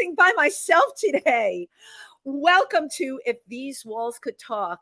relaxing by myself today. Welcome to If These Walls Could Talk.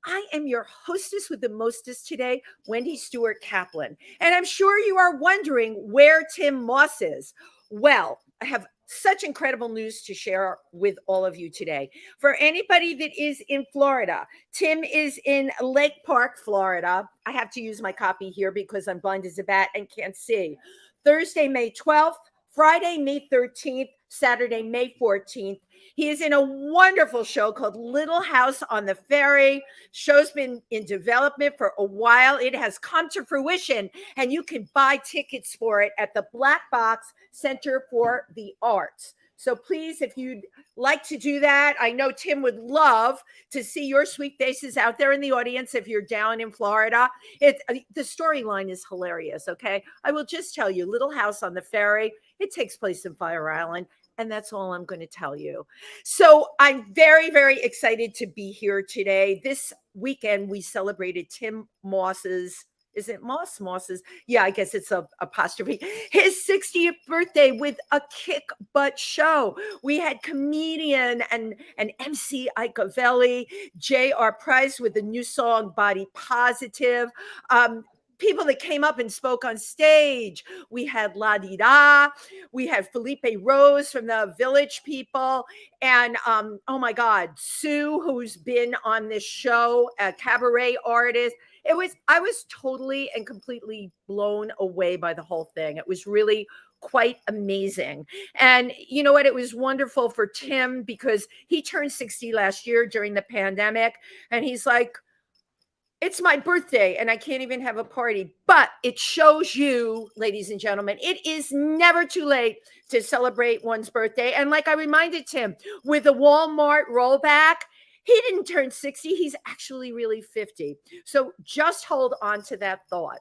I am your hostess with the mostest today, Wendy Stuart Kaplan. And I'm sure you are wondering where Tym Moss is. Well, I have such incredible news to share with all of you today. For anybody that is in Florida, Tym is in Lake Park, Florida. I have to use my copy here because I'm blind as a bat and can't see. Thursday, May 12th, Friday, May 13th, Saturday, May 14th. He is in a wonderful show called Little House on the Ferry. Show's been in development for a while. It has come to fruition, and you can buy tickets for it at the Black Box Center for the Arts. So please, if you'd like to do that, I know Tym would love to see your sweet faces out there in the audience if you're down in Florida. The storyline is hilarious, okay? I will just tell you, Little House on the Ferry, it takes place in Fire Island, and that's all I'm going to tell you. So I'm very, very excited to be here today. This weekend, we celebrated Tym Moss's, is it Moss's? Yeah, I guess it's a apostrophe. His 60th birthday with a kick butt show. We had comedian and MC Ithaca, J.R. Price with the new song Body Positive. People that came up and spoke on stage. We had La Di Da. We had Felipe Rose from the Village People. And oh my God, Sue, who's been on this show, a cabaret artist. I was totally and completely blown away by the whole thing. It was really quite amazing. And you know what? It was wonderful for Tym because he turned 60 last year during the pandemic. And he's like, it's my birthday and I can't even have a party. But it shows you, ladies and gentlemen, it is never too late to celebrate one's birthday. And like I reminded Tym, with the Walmart rollback, he didn't turn 60. He's actually really 50. So just hold on to that thought.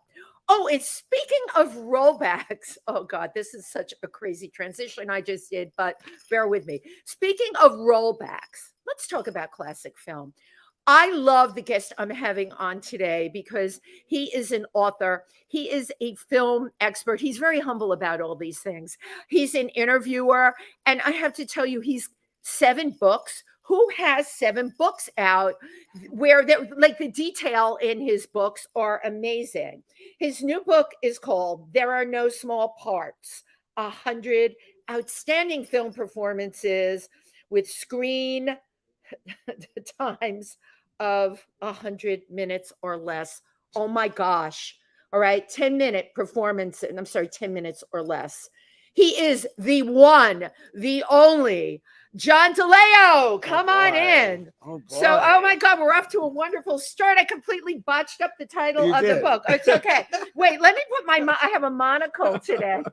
Oh, and speaking of rollbacks, oh God, this is such a crazy transition I just did, but bear with me. Speaking of rollbacks, let's talk about classic film. I love the guest I'm having on today because he is an author. He is a film expert. He's very humble about all these things. He's an interviewer. And I have to tell you, he's 7 books. Who has 7 books out where like the detail in his books are amazing. His new book is called There Are No Small Parts, 100 Outstanding Film Performances with Screen Times of 100 minutes or less. Oh my gosh. All right. 10-minute performance. And I'm sorry, 10 minutes or less. He is the one, the only John DiLeo. Come on in. So, oh my God, we're off to a wonderful start. I completely botched up the title of the book. It's okay. Wait, let me put I have a monocle today.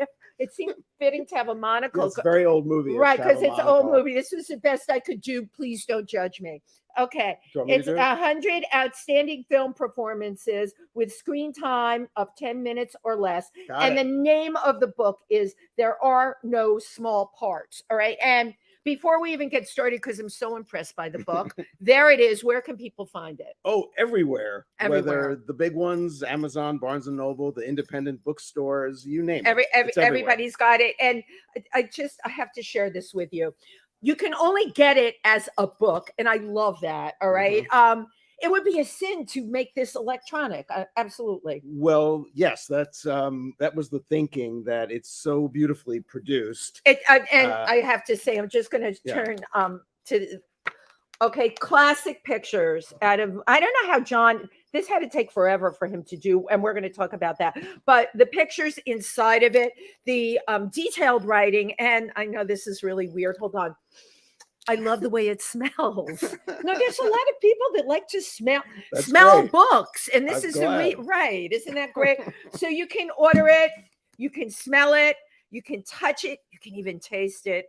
It seemed fitting to have a monocle. It's a very old movie. Right, because it's an old movie. This was the best I could do. Please don't judge me. Okay. It's 100 outstanding film performances with screen time of 10 minutes or less. And the name of the book is There Are No Small Parts. All right. And before we even get started, because I'm so impressed by the book, there it is. Where can people find it? Oh, everywhere. Whether the big ones, Amazon, Barnes & Noble, the independent bookstores, you name it. Everybody's got it. And I have to share this with you. You can only get it as a book. And I love that. All right. Mm-hmm. It would be a sin to make this electronic. Absolutely. Well, yes, that was the thinking, that it's so beautifully produced. I have to say, I'm just going to turn to, classic pictures out of, I don't know how John, this had to take forever for him to do, and we're going to talk about that. But the pictures inside of it, the detailed writing, and I know this is really weird. Hold on. I love the way it smells. No, there's a lot of people that like to smell books, and this is right. Isn't that great? So you can order it, you can smell it, you can touch it, you can even taste it.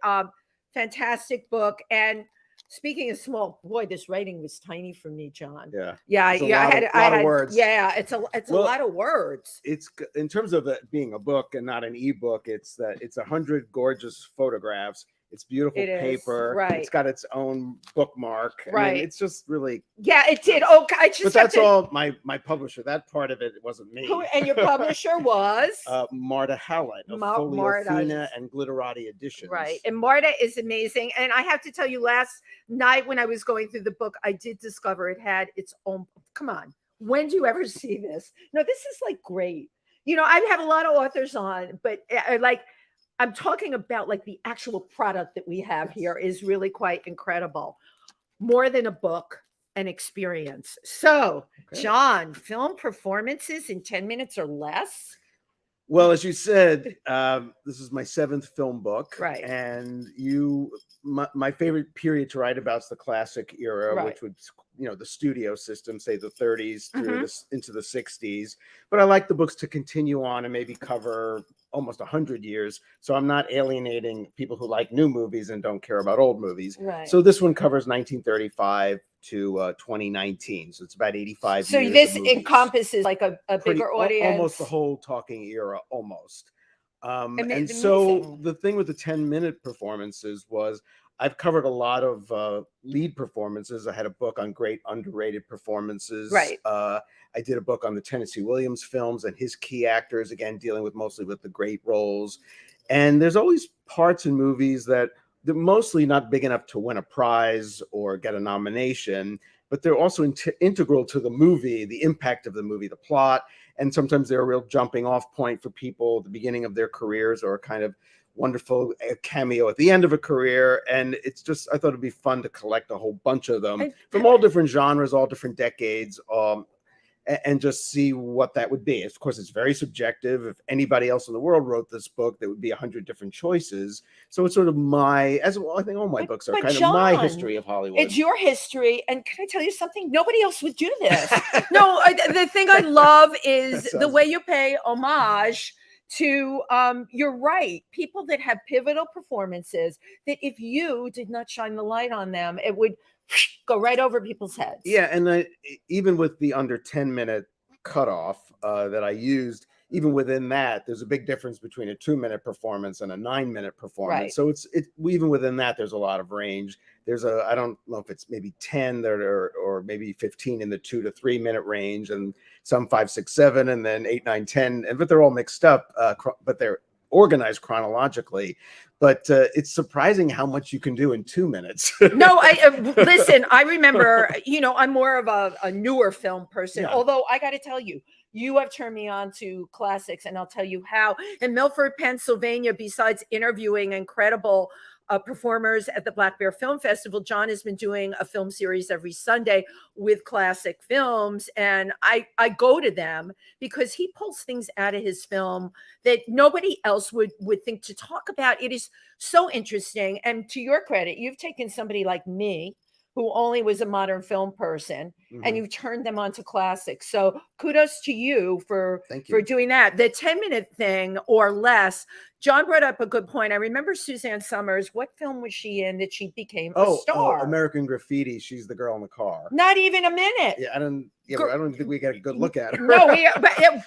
Fantastic book. And speaking of small, boy, this writing was tiny for me, John. Yeah. I had a lot of words. Yeah, it's a lot of words. It's in terms of it being a book and not an ebook. It's 100 gorgeous photographs. It's beautiful paper. Right. It's got its own bookmark. Right. I mean, it's just really. Yeah, it did. Oh, I just. But that's all my publisher. That part of it wasn't me. And your publisher was Marta Hallett of Folio and Glitterati Editions. Right. And Marta is amazing. And I have to tell you, last night when I was going through the book, I did discover it had its own. Come on. When do you ever see this? No, this is like great. You know, I have a lot of authors on, but like I'm talking about like the actual product that we have here is really quite incredible. More than a book, an experience. So, John, film performances in 10 minutes or less? Well, as you said, this is my 7th film book. Right. And my favorite period to write about is the classic era, which would, the studio system, say the 30s through into the 60s. But I like the books to continue on and maybe cover almost 100 years. So I'm not alienating people who like new movies and don't care about old movies. Right. So this one covers 1935 to 2019. So it's about 85 years. So this encompasses like a bigger audience. Almost the whole talking era, almost. And so the thing with the 10-minute performances was I've covered a lot of lead performances. I had a book on great underrated performances. Right. I did a book on the Tennessee Williams films and his key actors, again, dealing with mostly with the great roles. And there's always parts in movies that they're mostly not big enough to win a prize or get a nomination, but they're also integral to the movie, the impact of the movie, the plot. And sometimes they're a real jumping off point for people at the beginning of their careers or a kind of wonderful cameo at the end of a career. And it's just, I thought it'd be fun to collect a whole bunch of them from all different genres, all different decades, and just see what that would be. Of course, it's very subjective. If anybody else in the world wrote this book, there would be 100 different choices. So it's sort of as well, I think all my books are kind John, of my history of Hollywood. It's your history. And can I tell you something? Nobody else would do this. No, the thing I love is the way you pay homage to, you're right, people that have pivotal performances that if you did not shine the light on them, it would go right over people's heads. Yeah, and even with the under 10-minute cutoff that I used, even within that, there's a big difference between a 2-minute performance and a 9-minute performance. Right. So it's even within that, there's a lot of range. There's I don't know if it's maybe 10 that are, or maybe 15 in the 2 to 3 minute range, and some 5, 6, 7, and then 8, 9, 10, but they're all mixed up, but they're organized chronologically. But it's surprising how much you can do in 2 minutes. No, listen, I remember, I'm more of a newer film person, although I got to tell you, you have turned me on to classics, and I'll tell you how. In Milford, Pennsylvania, besides interviewing incredible performers at the Black Bear Film Festival, John has been doing a film series every Sunday with classic films, and I go to them because he pulls things out of his film that nobody else would think to talk about. It is so interesting, and to your credit, you've taken somebody like me who only was a modern film person, and you've turned them onto classics. So kudos to you for doing that. The 10-minute thing or less, John brought up a good point. I remember Suzanne Summers. What film was she in that she became a star? Oh, American Graffiti. She's the girl in the car. Not even a minute. Yeah, I don't think we got a good look at her. No,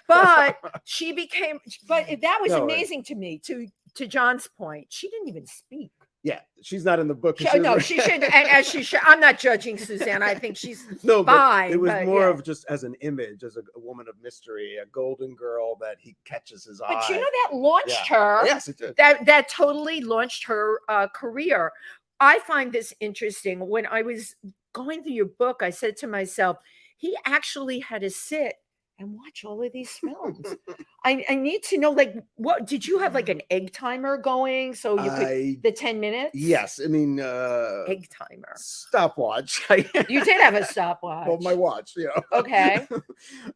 but she became. But that was amazing to me. To John's point, she didn't even speak. Yeah, she's not in the book. She should, and as she should. I'm not judging Suzanne. I think she's fine. But it was more of just as an image, as a woman of mystery, a golden girl that he catches his eye. But that launched her. Yes, it did. That totally launched her career. I find this interesting. When I was going through your book, I said to myself, he actually had to sit and watch all of these films. I need to know, like, what did you have, like an egg timer going so you could the 10 minutes? Yes, I mean egg timer, stopwatch. You did have a stopwatch. Well, my watch, Okay.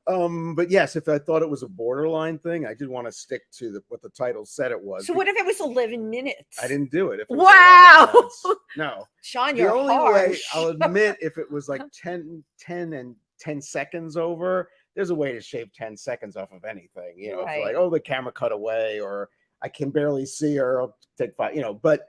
But yes, if I thought it was a borderline thing, I did want to stick to what the title said it was. So what if it was 11 minutes? I didn't do it. Wow. No. Sean, you're harsh. The only way I'll admit, if it was like 10 and 10 seconds over, there's a way to shave 10 seconds off of anything, If like, the camera cut away, or I can barely see her, I'll take 5, but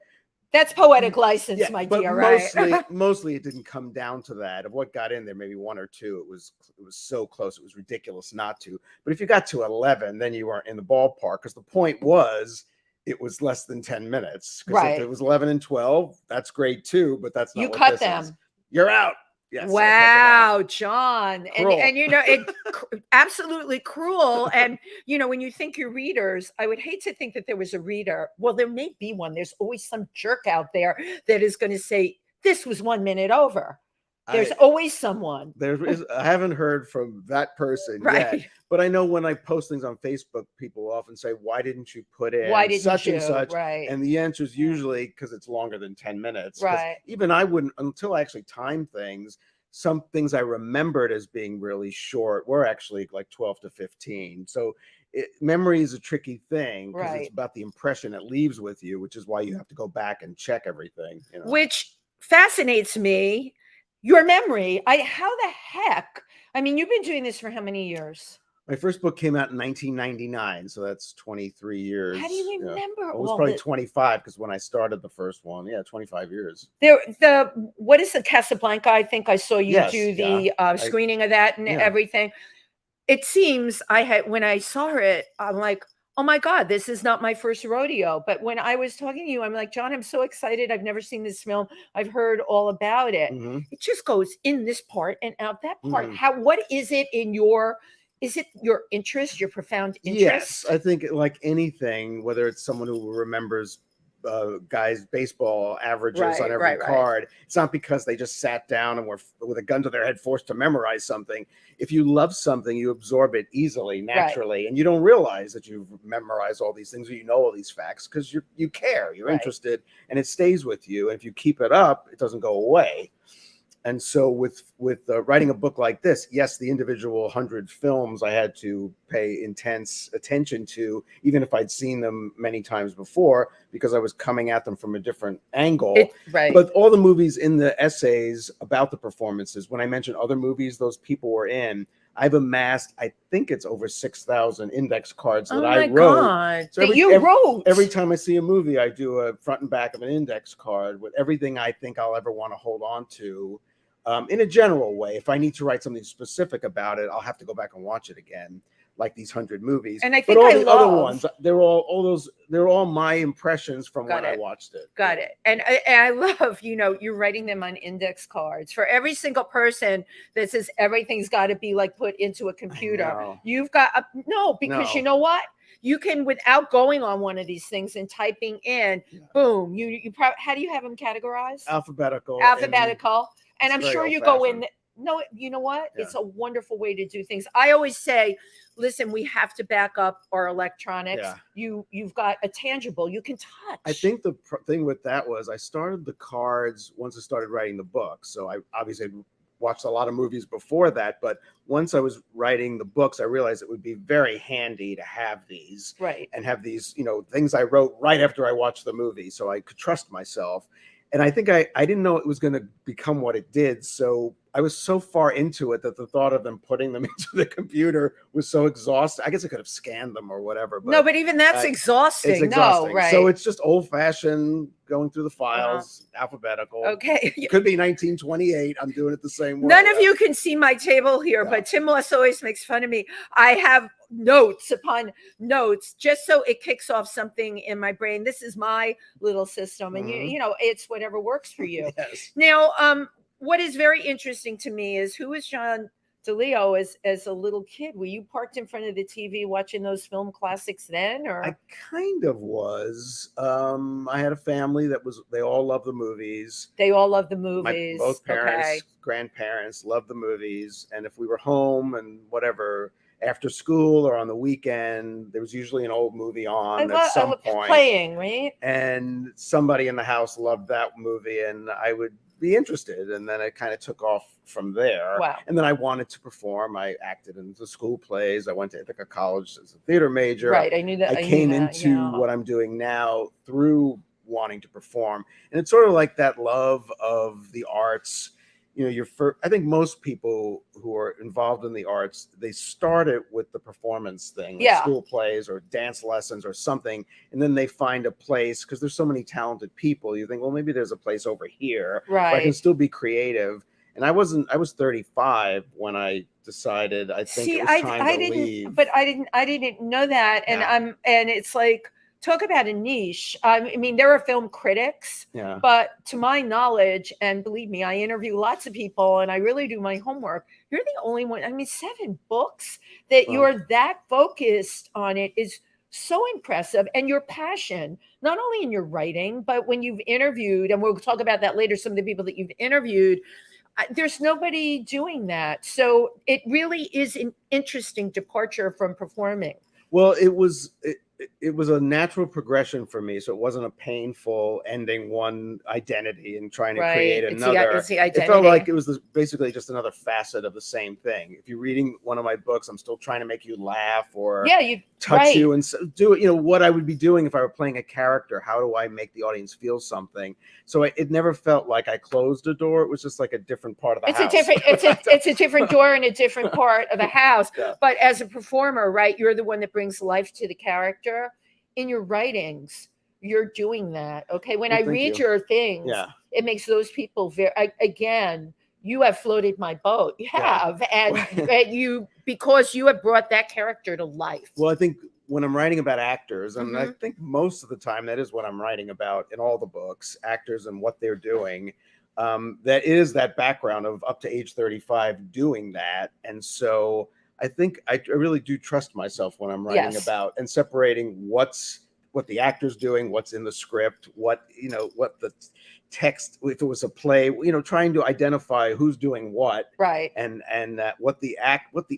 that's poetic license, my dear, right? Mostly it didn't come down to that. Of what got in there, maybe 1 or 2, it was so close, it was ridiculous not to. But if you got to 11, then you weren't in the ballpark, because the point was it was less than 10 minutes. Because if Right. it was 11 and 12, that's great too, but that's not You what cut this is. them. You're out. Yes. I cut them out. Wow, John. Cruel. And you know, it absolutely cruel. And you know, when you think your readers, I would hate to think that there was a reader. Well, there may be one. There's always some jerk out there that is going to say, this was 1 minute over. There's always someone. I haven't heard from that person yet, Right. but I know when I post things on Facebook, people often say, "Why didn't you put in Why didn't such you? and such?" Right. And the answer is usually because it's longer than 10 minutes. 'Cause Right. even I wouldn't, until I actually time things. Some things I remembered as being really short were actually like 12 to 15. So memory is a tricky thing because Right. it's about the impression it leaves with you, which is why you have to go back and check everything. You know? Which fascinates me. Your memory. How the heck? I mean, you've been doing this for how many years? My first book came out in 1999, so that's 23 years. How do you Yeah. remember It was all probably the 25 because when I started the first one, 25 years. what is the Casablanca? I think I saw you Yes, do the screening of that and yeah. everything. It seems when I saw it, I'm like, oh my God, this is not my first rodeo. But when I was talking to you, I'm like, John, I'm so excited. I've never seen this film. I've heard all about it. Mhm. It just goes in this part and out that part. Mhm. What is it is it your interest, your profound interest? Yes, I think like anything, whether it's someone who remembers guys' baseball averages Right, on every right, right. card, it's not because they just sat down and were with a gun to their head forced to memorize something. If you love something, you absorb it easily, naturally, and you don't realize that you've memorized all these things or you know all these facts because you care, you're Right. interested, and it stays with you. And if you keep it up, it doesn't go away. And so with writing a book like this, yes, the individual 100 films I had to pay intense attention to, even if I'd seen them many times before, because I was coming at them from a different angle. Right. But all the movies in the essays about the performances, when I mentioned other movies those people were in, I've amassed, I think it's over 6,000 index cards that I wrote. God. So wrote. Every time I see a movie, I do a front and back of an index card with everything I think I'll ever want to hold on to. In a general way. If I need to write something specific about it, I'll have to go back and watch it again, like these 100 movies. And I think all the other ones, they're all my impressions from when I watched it. Got it. And I love, you're writing them on index cards for every single person that says everything's got to be like put into a computer. You've got because you know what? You can, without going on one of these things and typing in, boom, you probably, how do you have them categorized? Alphabetical. And I'm sure you go in. No, you know what? Yeah. It's a wonderful way to do things. I always say, listen, we have to back up our electronics. Yeah. You've got a tangible you can touch. I think the thing with that was I started the cards once I started writing the book. So I obviously watched a lot of movies before that, but once I was writing the books, I realized it would be very handy to have these, right, and have these, things I wrote right after I watched the movie, so I could trust myself. And I think I didn't know it was going to become what it did. So I was so far into it that the thought of them putting them into the computer was so exhausting. I guess I could have scanned them or whatever. But no, but even that's exhausting. It's exhausting. No, right. So it's just old fashioned going through the files, alphabetical. Okay. It could be 1928. I'm doing it the same way. None of you can see my table here, but Tim Moss always makes fun of me. I have notes upon notes just so it kicks off something in my brain. This is my little system, and it's whatever works for you. Yes. Now, what is very interesting to me is, who is John DiLeo as a little kid? Were you parked in front of the TV watching those film classics then? Or I kind of was. I had a family they all loved the movies. They all loved the movies. Both parents, grandparents loved the movies. And if we were home and whatever, after school or on the weekend, there was usually an old movie on at some point. Playing, right? And somebody in the house loved that movie, and I would be interested, and then it kind of took off from there. Wow. And then I wanted to perform. I acted in the school plays. I went to Ithaca College as a theater major. Right, I knew that. I came into what I'm doing now through wanting to perform, and it's sort of like that love of the arts. I think most people who are involved in the arts, they start it with the performance thing, like school plays or dance lessons or something, and then they find a place, because there's so many talented people. You think, well, maybe there's a place over here where I can still be creative. And I was 35 when I decided it was time to leave. But I didn't know that, and and it's like, talk about a niche. I mean, there are film critics, Yeah. but to my knowledge, and believe me, I interview lots of people and I really do my homework. You're the only one. I mean, 7 books that Well, you're that focused on it is so impressive. And your passion, not only in your writing, but when you've interviewed, and we'll talk about that later, some of the people that you've interviewed, there's nobody doing that. So it really is an interesting departure from performing. well, it was a natural progression for me, so it wasn't a painful ending one identity and trying to create Right. another. It's the It felt identity. like it was basically just another facet of the same thing. If you're reading one of my books, I'm still trying to make you laugh or Yeah, you touch right. you and do it. You know what I would be doing if I were playing a character. How do I make the audience feel something? So it never felt like I closed a door. It was just like a different part of the It's house. a different it's a different door in a different part of the house. Yeah. But as a performer, right, you're the one that brings life to the character. In your writings, you're doing that. Okay. When Well, I thank read you. your things, Yeah. it makes those people very again, you have floated my boat. You Yeah. have. And you because you have brought that character to life. Well, I think when I'm writing about actors, and I Mhm. think most of the time that is what I'm writing about in all the books, actors and what they're doing. That is that background of up to age 35 doing that. And so I think I really do trust myself when I'm writing Yes. about and separating what the actor's doing, what's in the script, what the text, if it was a play, trying to identify who's doing what, Right. and what the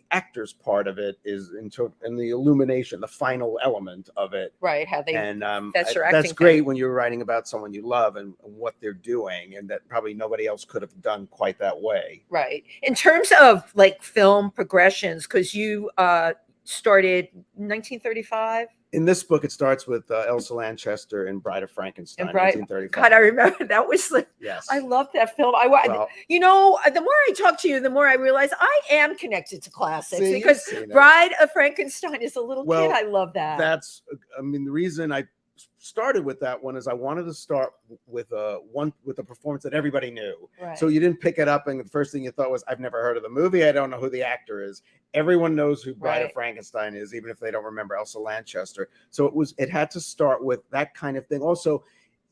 actor's part of it is and the illumination, the final element of it. Right. How they And that's your that's acting great thing. when you're writing about someone you love and what they're doing, and that probably nobody else could have done quite that way. Right. In terms of like film progressions, because you started 1935 In this book, it starts with Elsa Lanchester in Bride of Frankenstein, and Bright. 1935. God, I remember that was like, Yes. I love that film. Well, You know, the more I talk to you, the more I realize I am connected to classics see, you've because seen it. Bride of Frankenstein is a little Well, kid. I love that. The reason I started with that one is I wanted to start with a performance that everybody knew. Right. So you didn't pick it up and the first thing you thought was, I've never heard of the movie, I don't know who the actor is. Everyone knows who Bride of Right. Frankenstein is, even if they don't remember Elsa Lanchester. So it had to start with that kind of thing. Also,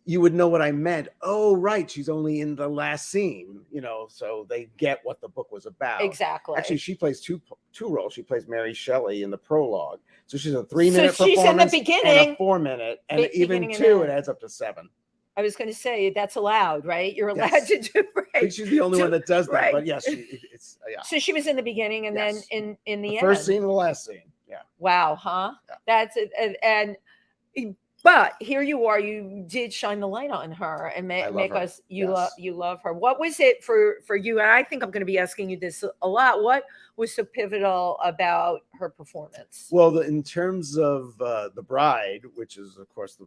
you would know what I meant. Oh, right, she's only in the last scene, so they get what the book was about. Exactly. Actually, she plays two roles. She plays Mary Shelley in the prologue. So she's a 3-minute So she's in performance the beginning, and a 4-minute, and even beginning and 2, it end. adds up to 7. I was going to say that's allowed, right? You're allowed Yes. to do I think right. she's the only So- one that does that. right. But yes, it's yeah. So she was in the beginning and Yes. then in the The end. first scene and the last scene. Yeah. Wow, huh? Yeah. That's it. And but here you are. You did shine the light on her and love make her. us. You Yes. love her. What was it for you? And I think I'm going to be asking you this a lot. What was so pivotal about her performance? Well, in terms of The Bride, which is of course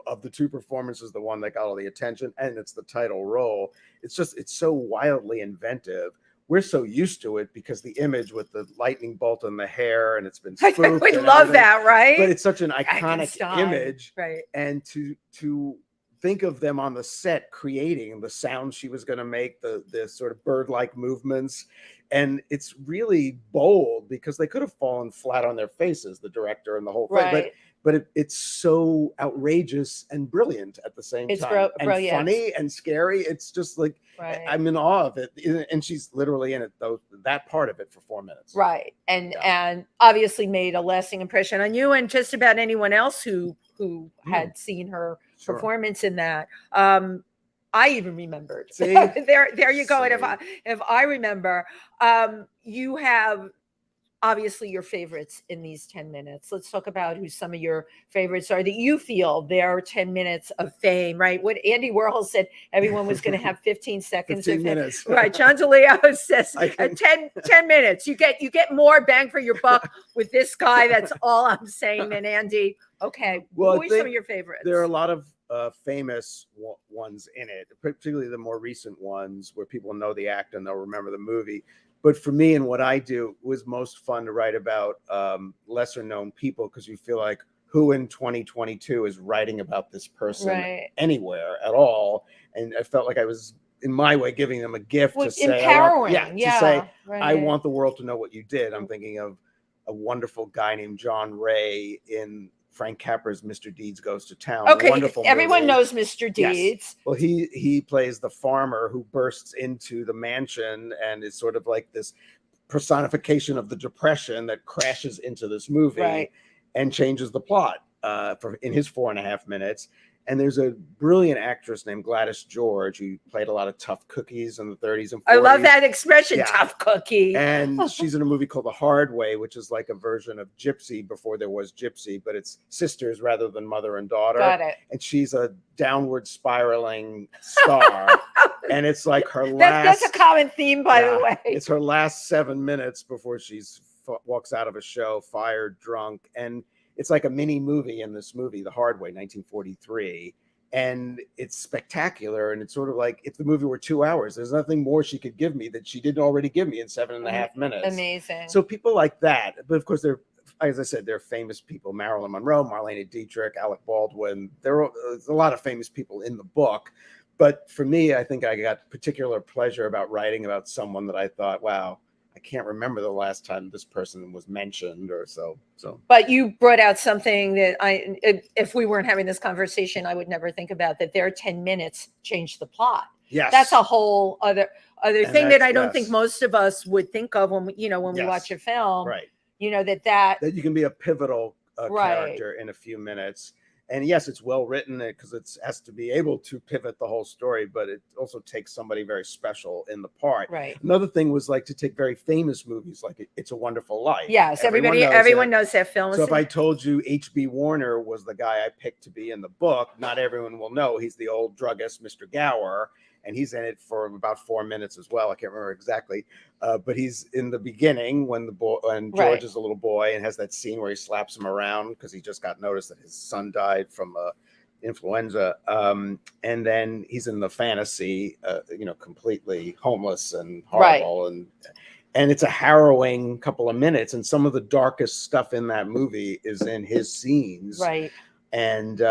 of the 2 performances, the one that got all the attention, and it's the title role. It's so wildly inventive. We're so used to it because the image with the lightning bolt in the hair, and it's been spoofed. We and love everything. that, right? But it's such an iconic Frankenstein, image, right? and to think of them on the set creating the sound she was going to make, the sort of bird-like movements, and it's really bold because they could have fallen flat on their faces, the director and the whole thing. Right. But it's so outrageous and brilliant at the same time, and brilliant. funny and scary. It's just like Right. I'm in awe of it, and she's literally in it that part of it for 4 minutes. Right. And Yeah. and obviously made a lasting impression on you and just about anyone else who had seen her Sure. performance in that. I even remembered. See? there you go. And See. if I remember, you have obviously your favorites in these 10 minutes. Let's talk about who some of your favorites are that you feel their 10 minutes of fame, right? What Andy Warhol said, everyone was going to have 15 seconds 15 of fame. minutes. Right. John DiLeo says I can- 10 minutes. You get more bang for your buck with this guy. That's all I'm saying. And Andy, okay. Well, Who I are some think of your favorites? There are a lot of famous ones in it, particularly the more recent ones where people know the actor and they'll remember the movie. But for me and what I do, it was most fun to write about lesser known people, because you feel like, who in 2022 is writing about this person Right. anywhere at all? And I felt like I was, in my way, giving them a gift Well, to say, empowering. to say, right. I want the world to know what you did. I'm thinking of a wonderful guy named John Ray in Frank Capra's Mr. Deeds Goes to Town. Okay, Wonderful everyone movie. knows Mr. Yes. Deeds. Well, he plays the farmer who bursts into the mansion and is sort of like this personification of the Depression that crashes into this movie, Right. and changes the plot in his 4.5 minutes. And there's a brilliant actress named Gladys George who played a lot of tough cookies in the 30s and 40s. I love that expression, Yeah. tough cookie. And she's in a movie called The Hard Way, which is like a version of Gypsy before there was Gypsy, but it's sisters rather than mother and daughter. Got it. And she's a downward spiraling star. And it's like her last. That's a common theme, by the way. It's her last 7 minutes before she's walks out of a show, fired, drunk. And it's like a mini movie in this movie, The Hard Way, 1943. And it's spectacular. And it's sort of like if the movie were 2 hours, there's nothing more she could give me that she didn't already give me in 7.5 minutes. Amazing. So people like that. But of course, they're, as I said, they're famous people. Marilyn Monroe, Marlene Dietrich, Alec Baldwin. There's a lot of famous people in the book. But for me, I think I got particular pleasure about writing about someone that I thought, wow, I can't remember the last time this person was mentioned or so. But you brought out something that if we weren't having this conversation, I would never think about, that their 10 minutes changed the plot. Yes. That's a whole other thing that I don't think yes. most of us would think of when we Yes. watch a film. Right. That you can be a pivotal Right. character in a few minutes. And yes, it's well written because it has to be able to pivot the whole story, but it also takes somebody very special in the part. Right. Another thing was like to take very famous movies like It's a Wonderful Life. Yes, everyone knows that film. So if I told you H.B. Warner was the guy I picked to be in the book, not everyone will know. He's the old druggist, Mr. Gower, and he's in it for about 4 minutes as well. I can't remember exactly, but he's in the beginning when George Right. is a little boy and has that scene where he slaps him around because he just got notice that his son died from influenza, and then he's in the fantasy, completely homeless and horrible, Right. and it's a harrowing couple of minutes, and some of the darkest stuff in that movie is in his scenes. Right. And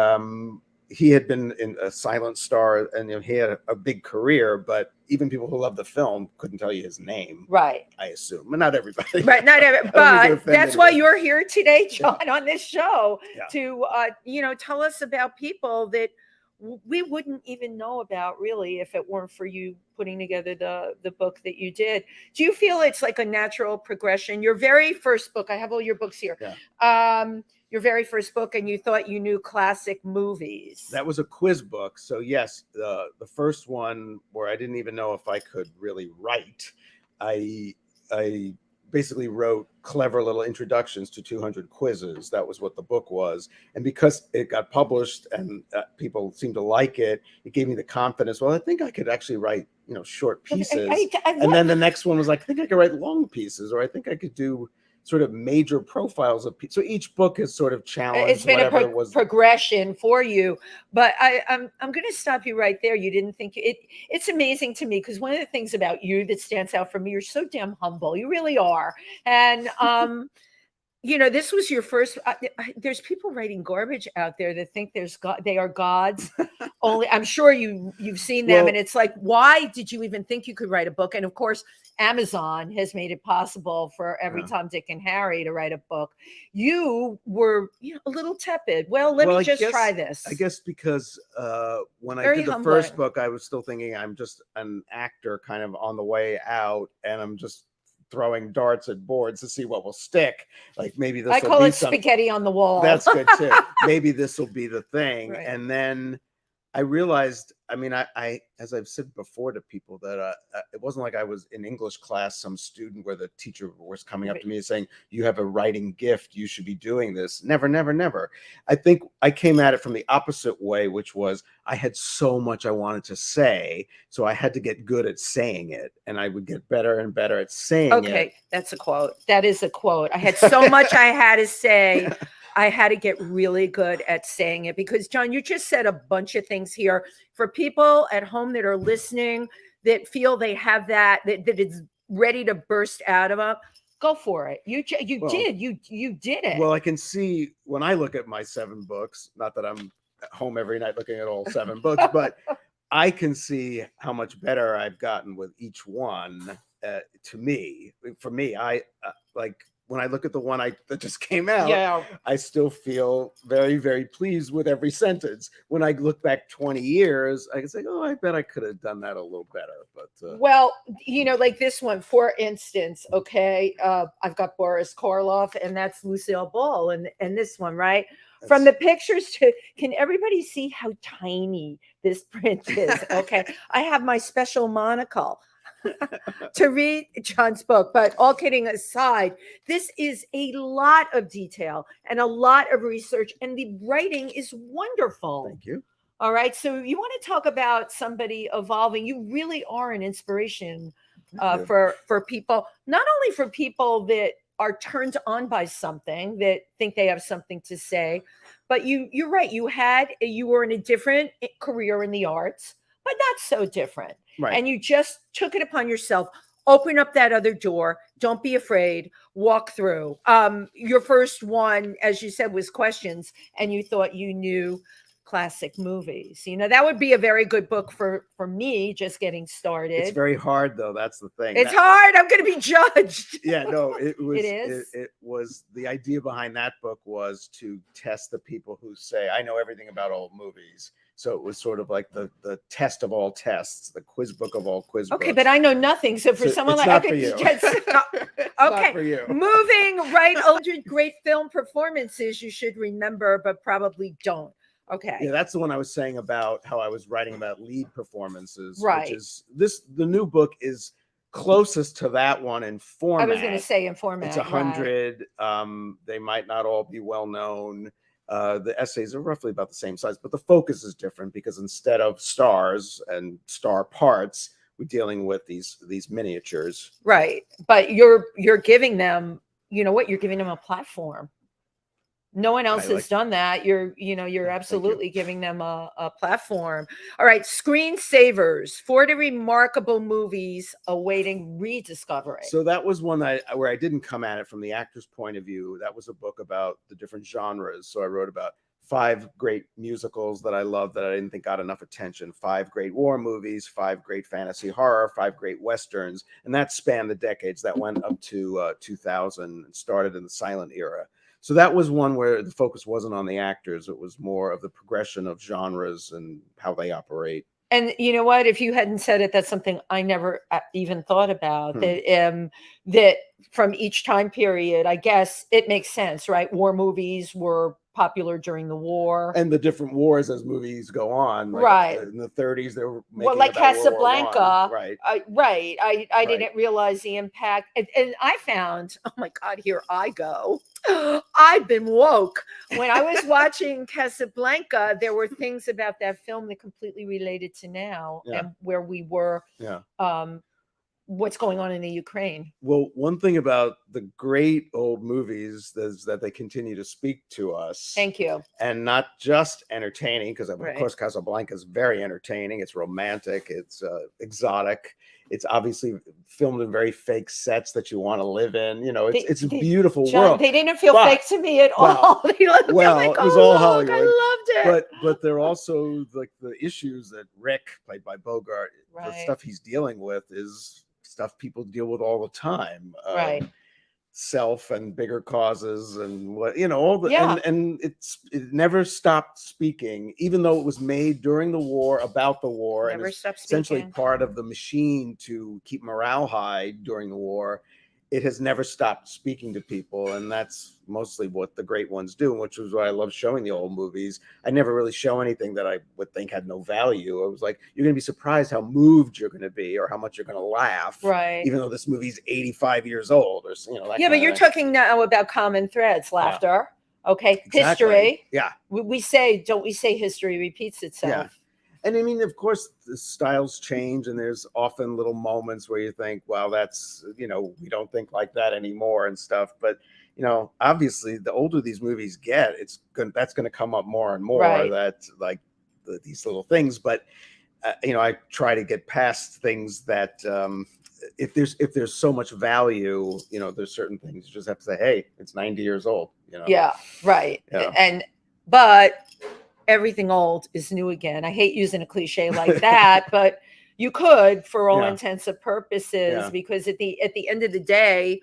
he had been in a silent star, and he had a big career, but even people who love the film couldn't tell you his name. Right. I assume, but not everybody. Right. Not every, but that's why you're here today, John, on this show to tell us about people that we wouldn't even know about really if it weren't for you putting together the book that you did. Do you feel it's like a natural progression? Your very first book, I have all your books here. Yeah. Your very first book, and you thought you knew classic movies. That was a quiz book. So yes, the first one where I didn't even know if I could really write, I basically wrote clever little introductions to 200 quizzes. That was what the book was. And because it got published and people seemed to like it, it gave me the confidence. Well, I think I could actually write, short pieces. And then the next one was like, I think I could write long pieces, or I think I could do sort of major profiles of people. So each book has sort of challenged. It's been a progression for you, but I'm going to stop you right there. You didn't think it. It's amazing to me because one of the things about you that stands out for me, you're so damn humble. You really are, and this was your first. There's people writing garbage out there that think they are gods. Only I'm sure you've seen them, and it's like, why did you even think you could write a book? And of course, Amazon has made it possible for every Tom, Dick, and Harry to write a book. You were a little tepid. Well, let me just try this. I guess because when I did the humbling. first book, I was still thinking I'm just an actor kind of on the way out, and I'm just throwing darts at boards to see what will stick. Like maybe this. I call it spaghetti on the wall. That's good too. Maybe this will be the thing. Right. And then I realized, I as I've said before to people, that it wasn't like I was in English class, some student where the teacher was coming up to me and saying, you have a writing gift, you should be doing this. Never, never, never. I think I came at it from the opposite way, which was I had so much I wanted to say, so I had to get good at saying it, and I would get better and better at saying it. Okay, that's a quote. That is a quote. I had so much I had to say. I had to get really good at saying it because, John, you just said a bunch of things here for people at home that are listening that feel they have that it's ready to burst out of them. Go for it. You did it. Well, I can see when I look at my 7 books, not that I'm at home every night looking at all 7 books, but I can see how much better I've gotten with each one. For me, I like when I look at the one that just came out, Yeah. I still feel very, very pleased with every sentence. When I look back 20 years, I can say, oh, I bet I could have done that a little better. But Well, like this one, for instance, okay, I've got Boris Karloff, and that's Lucille Ball, and this one, right? From the pictures can everybody see how tiny this print is? Okay, I have my special monocle to read John's book, but all kidding aside, this is a lot of detail and a lot of research, and the writing is wonderful. Thank you. All right, so you want to talk about somebody evolving? You really are an inspiration for people, not only for people that are turned on by something, that think they have something to say, but you're right. You were in a different career in the arts, but not so different. Right. And you just took it upon yourself. Open up that other door. Don't be afraid. Walk through. Your first one, as you said, was questions, and you thought you knew classic movies. That would be a very good book for me just getting started. It's very hard, though. That's the thing. It's hard. I'm going to be judged. Yeah, no, it was. It is. It was, the idea behind that book was to test the people who say, I know everything about old movies. So it was sort of like the test of all tests, the quiz book of all quiz books. Okay, but I know nothing. So for someone it's like not for you. okay, Not for you. Moving right. 100 great film performances you should remember, but probably don't. Okay. Yeah, that's the one I was saying about how I was writing about lead performances. Right. Which is the new book is closest to that one in format. I was going to say in format. It's 100. Right. They might not all be well known. The essays are roughly about the same size, but the focus is different because instead of stars and star parts, we're dealing with these miniatures. Right. But you're giving them, you're giving them a platform. No one else has done that. You're absolutely giving them a platform. All right. Screensavers, 40 remarkable movies awaiting rediscovery. So that was one where I didn't come at it from the actor's point of view. That was a book about the different genres. So I wrote about 5 great musicals that I love that I didn't think got enough attention, 5 great war movies, 5 great fantasy horror, 5 great Westerns. And that spanned the decades. That went up to 2000 and started in the silent era. So that was one where the focus wasn't on the actors. It was more of the progression of genres and how they operate. And you know what? If you hadn't said it, that's something I never even thought about. That from each time period, I guess it makes sense, right? War movies were popular during the war, and the different wars as movies go on. Like right. In the 30s, they were making like Casablanca. Right. Right. I didn't realize the impact, and I found, oh my God, here I go. I've been woke. When I was watching Casablanca, there were things about that film that completely related to now and where we were. Yeah. What's going on in the Ukraine. Well, one thing about the great old movies is that they continue to speak to us. Thank you. And not just entertaining, because of course Casablanca is very entertaining. It's romantic. It's exotic. It's obviously filmed in very fake sets that you want to live in. It's a beautiful world. They didn't feel fake to me at all. It was all Hollywood. I loved it. But they're also like the issues that Rick, played by Bogart, the stuff he's dealing with is stuff people deal with all the time. Right. Self and bigger causes and all the and it never stopped speaking, even though it was made during the war, about the war, never and stopped essentially speaking. Part of the machine to keep morale high during the war. It has never stopped speaking to people, and that's mostly what the great ones do, which is why I love showing the old movies. I never really show anything that I would think had no value. I was like, you're going to be surprised how moved you're going to be or how much you're going to laugh, right? Even though this movie's 85 years old, or that but you're talking now about common threads, laughter. Yeah. Okay, exactly. History. Yeah, don't we say history repeats itself? Yeah. And I mean, of course, the styles change, and there's often little moments where you think, wow, that's, we don't think like that anymore and stuff. But, obviously, the older these movies get, that's going to come up more and more, that like these little things. But, I try to get past things that if there's so much value, there's certain things you just have to say, hey, it's 90 years old. Yeah, right. Yeah. But everything old is new again. I hate using a cliche like that, but you could, for all intents and purposes, because at the end of the day,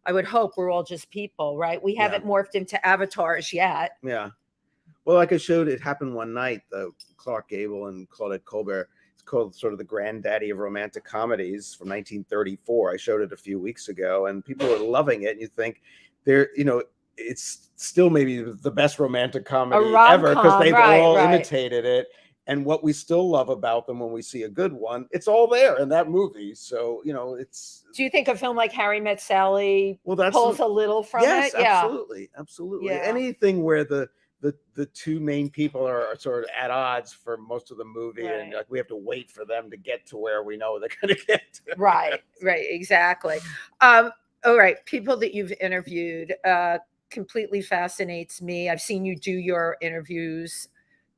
I would hope we're all just people, right? We haven't morphed into avatars yet. Yeah. Well, like I showed, it happened one night, Clark Gable and Claudette Colbert. It's called sort of the granddaddy of romantic comedies from 1934. I showed it a few weeks ago, and people were loving it. And you think it's still maybe the best romantic comedy ever, because they've all imitated it. And what we still love about them when we see a good one, it's all there in that movie. So, it's... Do you think a film like Harry Met Sally pulls a little from it? Yes, absolutely. Absolutely. Yeah. Anything where the two main people are sort of at odds for most of the movie, and we have to wait for them to get to where we know they're going to get to. Right, exactly. All right, people that you've interviewed completely fascinates me. I've seen you do your interviews.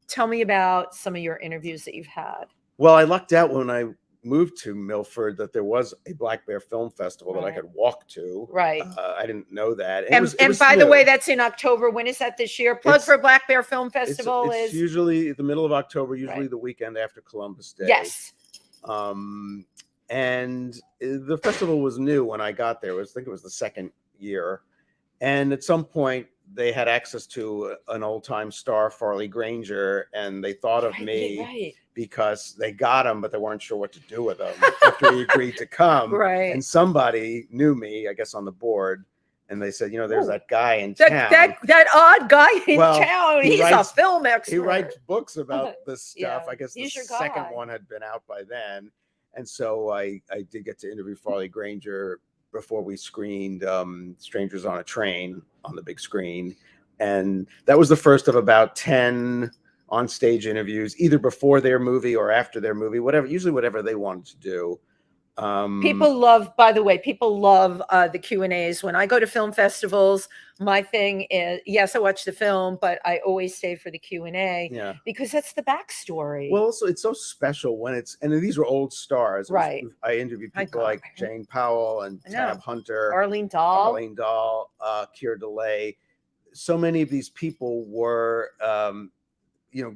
Tell me about some of your interviews that you've had. Well, I lucked out when I moved to Milford that there was a Black Bear Film Festival that I could walk to. Right. I didn't know that. And by the way, that's in October. When is that this year? Plug for Black Bear Film Festival it's usually the middle of October, usually the weekend after Columbus Day. Yes. And the festival was new when I got there. I think it was the second year. And at some point, they had access to an old-time star, Farley Granger, and they thought of me because they got him, but they weren't sure what to do with him after he agreed to come. Right. And somebody knew me, I guess, on the board, and they said, there's that guy in town. That odd guy in town. He's a film expert. He writes books about this stuff. I guess He's the second one had been out by then. And so I did get to interview Farley Granger before we screened Strangers on a Train on the big screen. And that was the first of about 10 on-stage interviews, either before their movie or after their movie, usually whatever they wanted to do. People love, by the way, the Q&As. When I go to film festivals, my thing is, yes, I watch the film, but I always stay for the Q&A because that's the backstory. Well, also, it's so special when and these were old stars. Right. I interviewed people like Jane Powell and Tab Hunter, Arlene Dahl, Keir DeLay. So many of these people were,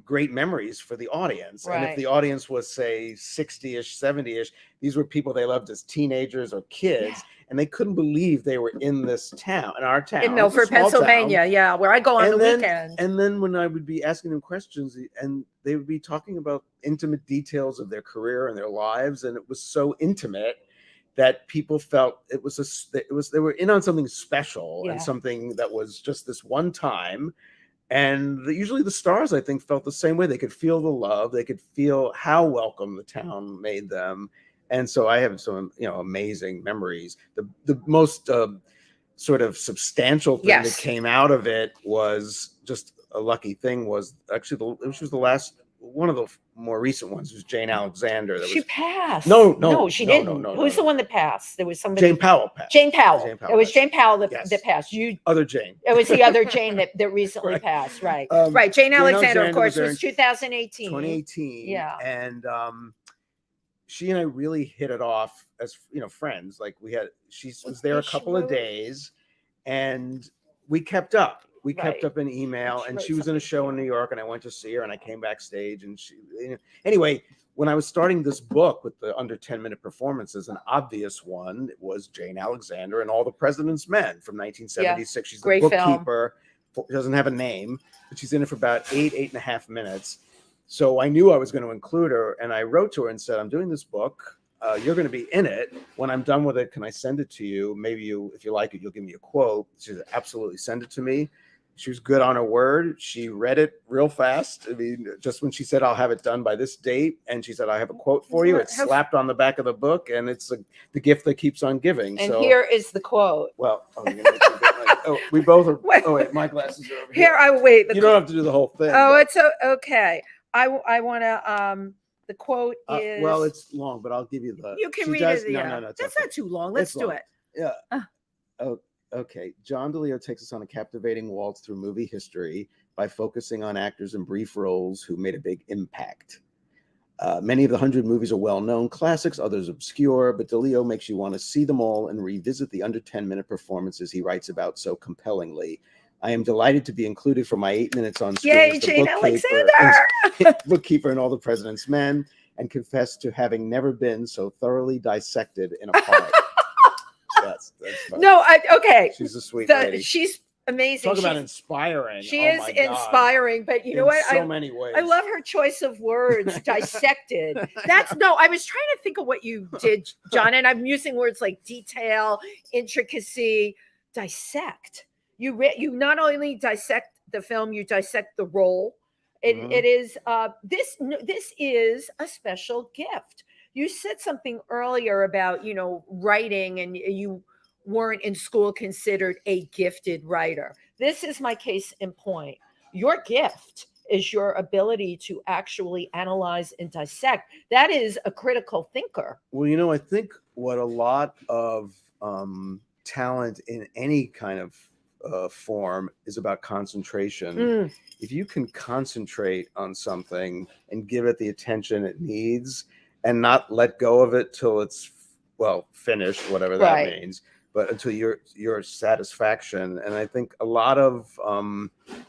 great memories for the audience. Right. And if the audience was, say, 60-ish, 70-ish, these were people they loved as teenagers or kids, and they couldn't believe they were in this town, in our town. In Milford, Pennsylvania, where I go on the weekend. And then when I would be asking them questions, and they would be talking about intimate details of their career and their lives, and it was so intimate that people felt they were in on something special and something that was just this one time. And usually the stars, I think, felt the same way. They could feel the love. They could feel how welcome the town made them. And so I have some, amazing memories. The most sort of substantial thing that came out of it was just a lucky thing. Was actually she was the last one of the more recent ones. Was Jane Alexander. She passed. No, she didn't. Who's the one that passed? There was somebody. Jane Powell passed. Jane Powell. It was Jane Powell that passed. Other Jane. It was the other Jane that recently passed. Right. Right. Jane Alexander, of course, was 2018. 2018. Yeah. And she and I really hit it off as friends. Like she was there a couple of days, and we kept up. We kept up an email, and she was in a show in New York, and I went to see her, and I came backstage, and anyway, when I was starting this book with the under 10-minute performances, an obvious one was Jane Alexander and All the President's Men from 1976. She's the bookkeeper. She doesn't have a name, but she's in it for about 8.5 minutes. So I knew I was going to include her, and I wrote to her and said, I'm doing this book. You're going to be in it. When I'm done with it, can I send it to you? Maybe if you like it, you'll give me a quote. She said, absolutely, send it to me. She was good on her word. She read it real fast. I mean, just when she said, I'll have it done by this date, and she said, I have a quote for you. It's slapped on the back of the book, and it's the gift that keeps on giving. And here is the quote. Well, we both are. Oh, wait, my glasses are over here. Wait. You don't have to do the whole thing. Oh, it's okay. I want to, the quote is. Well, it's long, but I'll give you the. You can read it. No. That's not too long. Let's do it. Yeah. Okay. John DiLeo takes us on a captivating waltz through movie history by focusing on actors in brief roles who made a big impact. Many of the 100 movies are well-known classics, others obscure, but DiLeo makes you want to see them all and revisit the under 10-minute performances he writes about so compellingly. I am delighted to be included for my 8 minutes on screen. Yay, Jane Alexander! Bookkeeper and All the President's Men, and confess to having never been so thoroughly dissected in a part. That's fine. No, okay. She's a sweet lady. She's amazing. Talk about inspiring. She Oh is my God. inspiring, but you know In what? so many ways. I love her choice of words, dissected. I was trying to think of what you did, John, and I'm using words like detail, intricacy, dissect. You not only dissect the film, you dissect the role. It is this is a special gift. You said something earlier about, writing, and you weren't in school considered a gifted writer. This is my case in point. Your gift is your ability to actually analyze and dissect. That is a critical thinker. Well, I think what a lot of talent in any kind of form is about concentration. If you can concentrate on something and give it the attention it needs and not let go of it till it's finished, whatever that means, but until your satisfaction. And I think a lot of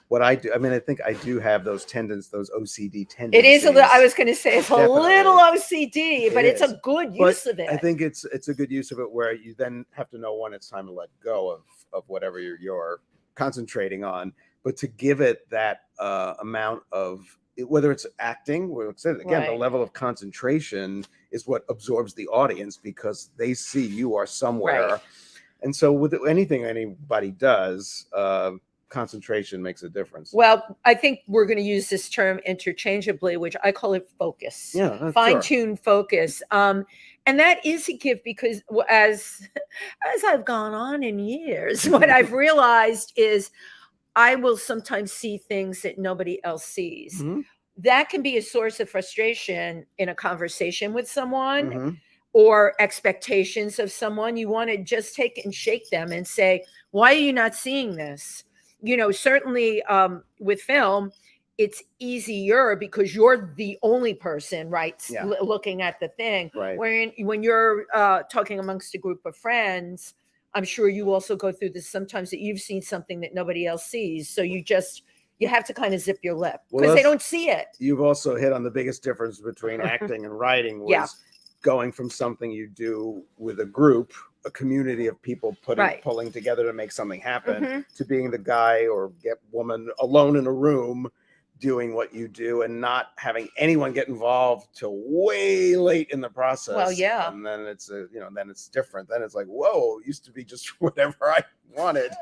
what I do, I think I do have those OCD tendencies. It is a little, I was going to say it's a little OCD, but it's a good use of it. I think it's a good use of it where you then have to know when it's time to let go of whatever you're concentrating on, but to give it that amount of, whether it's acting, the level of concentration is what absorbs the audience because they see you are somewhere. Right. And so with anything anybody does, concentration makes a difference. Well, I think we're going to use this term interchangeably, which I call it focus. Yeah, fine-tuned focus. And that is a gift because as I've gone on in years, what I've realized is I will sometimes see things that nobody else sees. That can be a source of frustration in a conversation with someone or expectations of someone. You want to just take and shake them and say, why are you not seeing this? Certainly with film, it's easier because you're the only person, looking at the thing. Right. When you're talking amongst a group of friends, I'm sure you also go through this sometimes that you've seen something that nobody else sees. So you have to kind of zip your lip because they don't see it. You've also hit on the biggest difference between acting and writing was going from something you do with a group, a community of people pulling together to make something happen, to being the guy or woman alone in a room doing what you do and not having anyone get involved till way late in the process. Well, yeah. And then it's then it's different. Then it's like, whoa, it used to be just whatever I wanted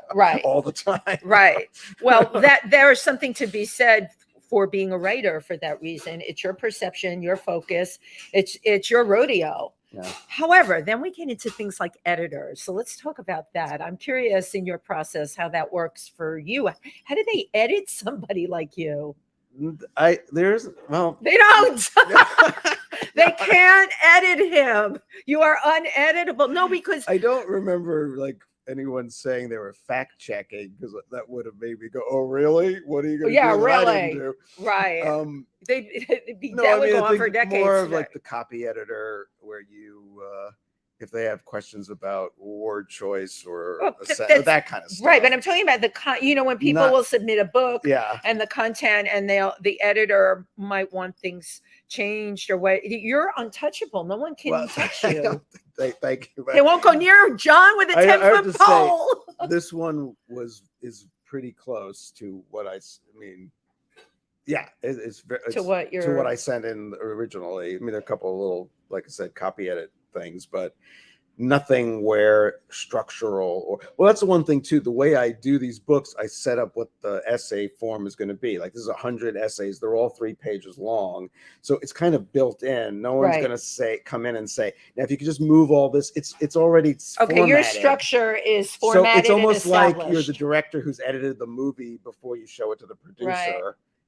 all the time. Right. Well, there is something to be said for being a writer for that reason. It's your perception, your focus. It's your rodeo. Yeah. However, then we get into things like editors. So let's talk about that. I'm curious in your process how that works for you. How do they edit somebody like you? They don't. They can't edit him. You are uneditable. No, because I don't remember anyone saying they were fact checking because that would have made me go, "Oh, really? What are you going to do?" Really. Do? Right. That would go on for decades. More of like the copy editor, where you, if they have questions about word choice or that kind of stuff. Right, but I'm talking about when people will submit a book, and the content, and the editor might want things changed or what. You're untouchable. No one can touch you. Thank you. They won't go near John with a 10-foot pole. This one is pretty close to what I mean. Yeah, it's to what I sent in originally. I mean, there are a couple of little, like I said, copy edit things, but nothing where structural that's the one thing too. The way I do these books, I set up what the essay form is going to be. Like, this is 100 essays. They're all 3 pages long. So it's kind of built in. No one's going to come in and say, now, if you could just move all this, it's already formatted. Your structure is formatted. So it's almost like you're the director who's edited the movie before you show it to the producer. Right.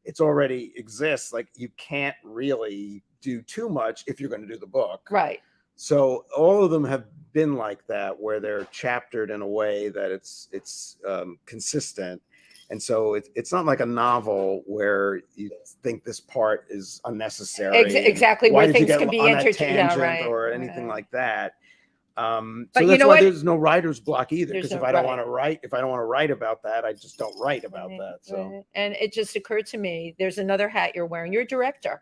It's already exists. Like, you can't really do too much if you're going to do the book. Right. So all of them have been like that, where they're chaptered in a way that it's consistent. And so it's not like a novel where you think this part is unnecessary. Exactly. Where things can be intertangent or anything like that. But so that's why there's no writer's block either. Because if I don't want to write about that, I just don't write about that. So and it just occurred to me, there's another hat you're wearing. You're a director.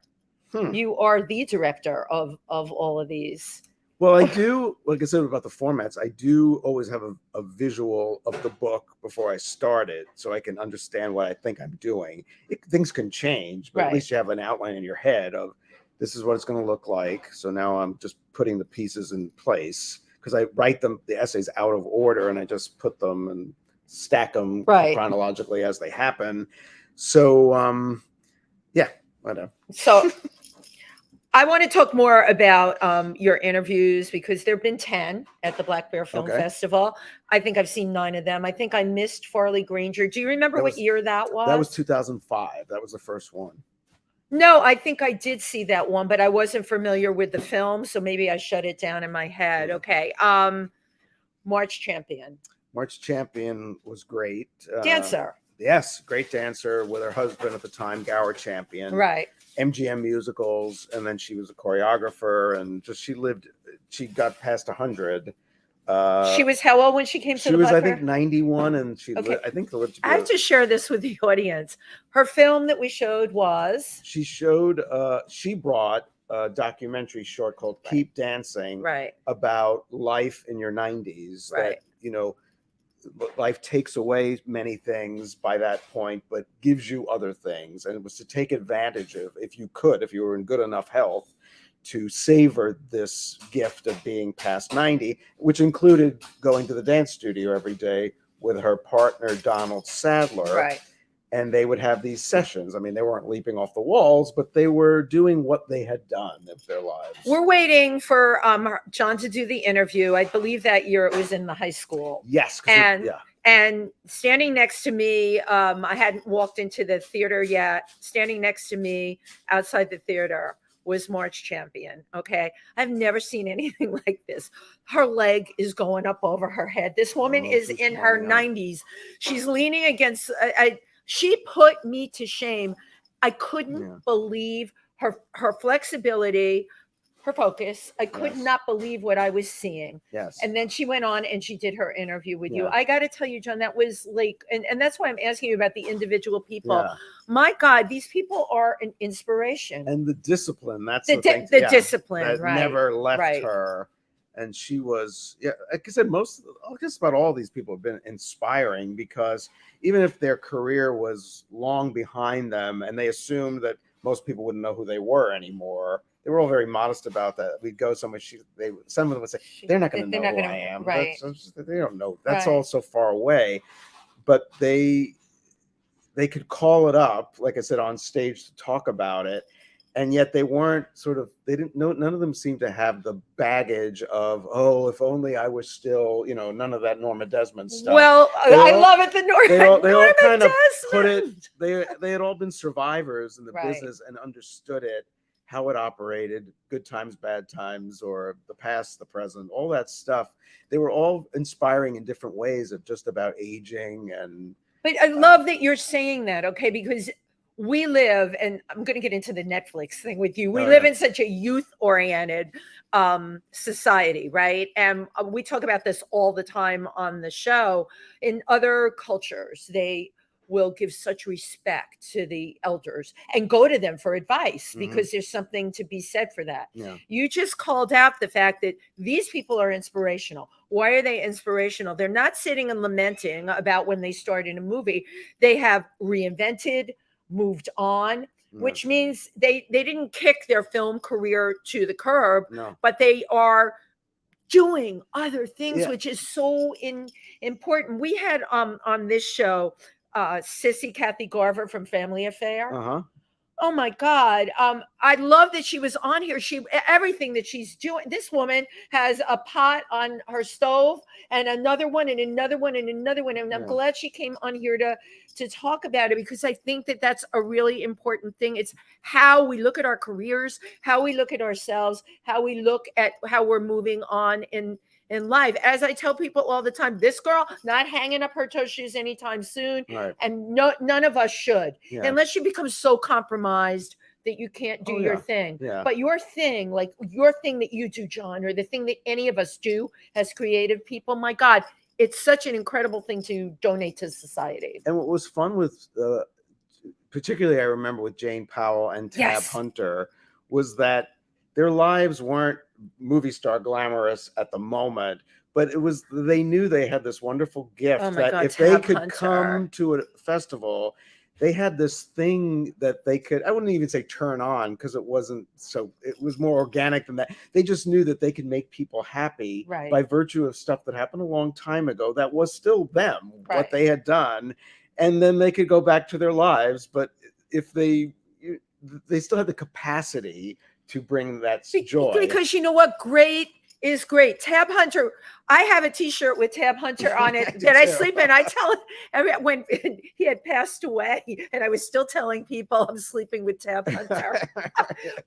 You are the director of all of these. Well, I do, like I said about the formats, I do always have a visual of the book before I start it so I can understand what I think I'm doing. Things can change, but at Right. least you have an outline in your head of this is what it's going to look like. So now I'm just putting the pieces in place because I write the essays out of order and I just put them and stack them Right. chronologically as they happen. So, yeah, whatever. So I want to talk more about your interviews because there have been 10 at the Black Bear Film Okay. Festival. I think I've seen 9 of them. I think I missed Farley Granger. Do you remember what year that was? That was 2005. That was the first one. No, I think I did see that one, but I wasn't familiar with the film, so maybe I shut it down in my head. Yeah. Okay. March Champion. March Champion was great. Dancer. Yes, great dancer with her husband at the time, Gower Champion. Right. MGM musicals, and then she was a choreographer, and just she got past 100. She was how old when she came to the She was, Black I Bear? think, 91, and Okay. I think lived to be. I have to share this with the audience. Her film that we showed was she brought a documentary short called Keep Dancing, right about life in your 90s. Right. That, life takes away many things by that point, but gives you other things. And it was to take advantage of, if you were in good enough health, to savor this gift of being past 90, which included going to the dance studio every day with her partner, Donald Sadler. Right. And they would have these sessions. I mean, they weren't leaping off the walls, but they were doing what they had done of their lives. We're waiting for John to do the interview. I believe that year it was in the high school. Yes. And standing next to me, I hadn't walked into the theater yet. Standing next to me outside the theater was March Champion. Okay. I've never seen anything like this. Her leg is going up over her head. This woman is in her 90s. She's leaning against, she put me to shame. I couldn't believe her flexibility, her focus. I could not believe what I was seeing. Yes. And then she went on and she did her interview with you. I got to tell you, John, that was like, and that's why I'm asking you about the individual people. Yeah. My God, these people are an inspiration. And the discipline, that's the thing. The discipline, that right. never left her. And she was, like I said, just about all these people have been inspiring, because even if their career was long behind them and they assumed that most people wouldn't know who they were anymore, they were all very modest about that. We'd go somewhere, some of them would say, they're not going to know who I am. Right. They don't know. That's all so far away. But they could call it up, like I said, on stage to talk about it. And yet they weren't none of them seemed to have the baggage of, oh, if only I was still, none of that Norma Desmond stuff. Well, I love it. They all kind of put it, they had all been survivors in the business and understood it, how it operated, good times, bad times, or the past, the present, all that stuff. They were all inspiring in different ways of just about aging. But I love that you're saying that, okay, because we live, and I'm going to get into the Netflix thing with you. We live in such a youth-oriented society, right? And we talk about this all the time on the show. In other cultures, they will give such respect to the elders and go to them for advice, because there's something to be said for that. Yeah. You just called out the fact that these people are inspirational. Why are they inspirational? They're not sitting and lamenting about when they start in a movie. They have reinvented, moved on, which means they didn't kick their film career to the curb, but they are doing other things, which is so important. We had on this show Sissy Kathy Garver from Family Affair. Oh my God. I love that she was on here. Everything that she's doing. This woman has a pot on her stove and another one and another one and another one. And I'm glad she came on here to talk about it, because I think that that's a really important thing. It's how we look at our careers, how we look at ourselves, how we look at how we're moving on in life. As I tell people all the time, this girl not hanging up her toe shoes anytime soon. Right. And none of us should, unless you become so compromised that you can't do your thing. Yeah. But your thing, like your thing that you do, John, or the thing that any of us do as creative people, my God, it's such an incredible thing to donate to society. And what was fun with, particularly I remember with Jane Powell and Tab Hunter, was that their lives weren't movie star glamorous at the moment, but they knew they had this wonderful gift Oh my that God, if they Tab could Hunter. come to a festival, they had this thing that they could, I wouldn't even say turn on, because it was more organic than that. They just knew that they could make people happy Right. by virtue of stuff that happened a long time ago that was still them, Right. what they had done. And then they could go back to their lives. But if they still had the capacity to bring that joy. Because you know what? Great is great. Tab Hunter. I have a T-shirt with Tab Hunter on it that I sleep in. I tell when he had passed away, and I was still telling people I'm sleeping with Tab Hunter.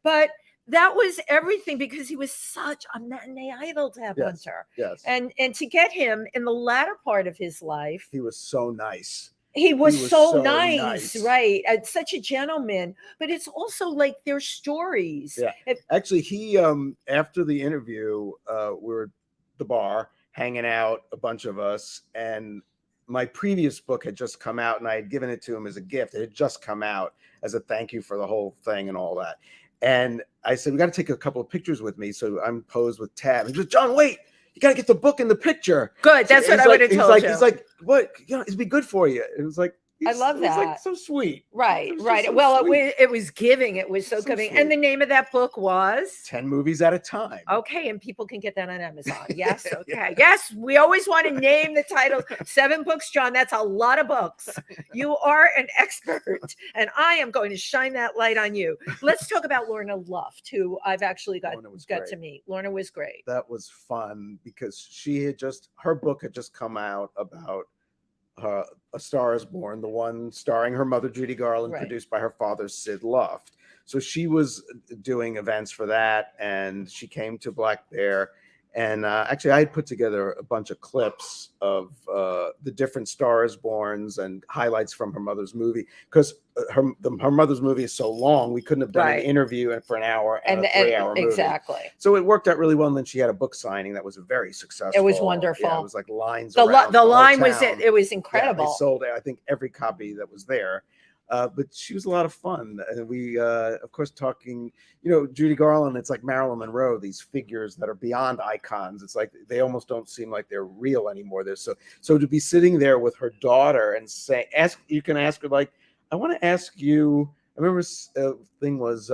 But that was everything, because he was such a matinee idol, Tab Hunter. Yes. And to get him in the latter part of his life, he was so nice. He was so nice, right? Such a gentleman. But it's also like their stories. Yeah. Actually, he after the interview, we were at the bar hanging out, a bunch of us, and my previous book had just come out, and I had given it to him as a gift. It had just come out as a thank you for the whole thing and all that. And I said, we got to take a couple of pictures with me. So I'm posed with Tab. He goes, John, wait. You got to get the book in the picture. Good. That's what I would have told you. He's like, what? It'd be good for you. It was like, I love that. Like so sweet. Right. Well, it was giving. It was so giving. Sweet. And the name of that book was 10 Movies at a Time. Okay. And people can get that on Amazon. Yes. Okay. Yes. We always want to name the title. 7 books, John. That's a lot of books. You are an expert, and I am going to shine that light on you. Let's talk about Lorna Luft, who I've actually got to meet. Lorna was great. That was fun, because her book had just come out about A Star Is Born, the one starring her mother, Judy Garland, produced by her father, Sid Luft. So she was doing events for that, and she came to Black Bear. And actually, I had put together a bunch of clips of the different Star Is Borns and highlights from her mother's movie, because her mother's movie is so long, we couldn't have done an interview for an hour and a 3-hour movie. Exactly. So it worked out really well. And then she had a book signing that was very successful. It was wonderful. Yeah, it was like lines. The line was it was incredible. Yeah, I sold, I think, every copy that was there. But she was a lot of fun. And we, of course, talking, Judy Garland, it's like Marilyn Monroe, these figures that are beyond icons. It's like they almost don't seem like they're real anymore. So to be sitting there with her daughter and you can ask her, like, I want to ask you, I remember thing was,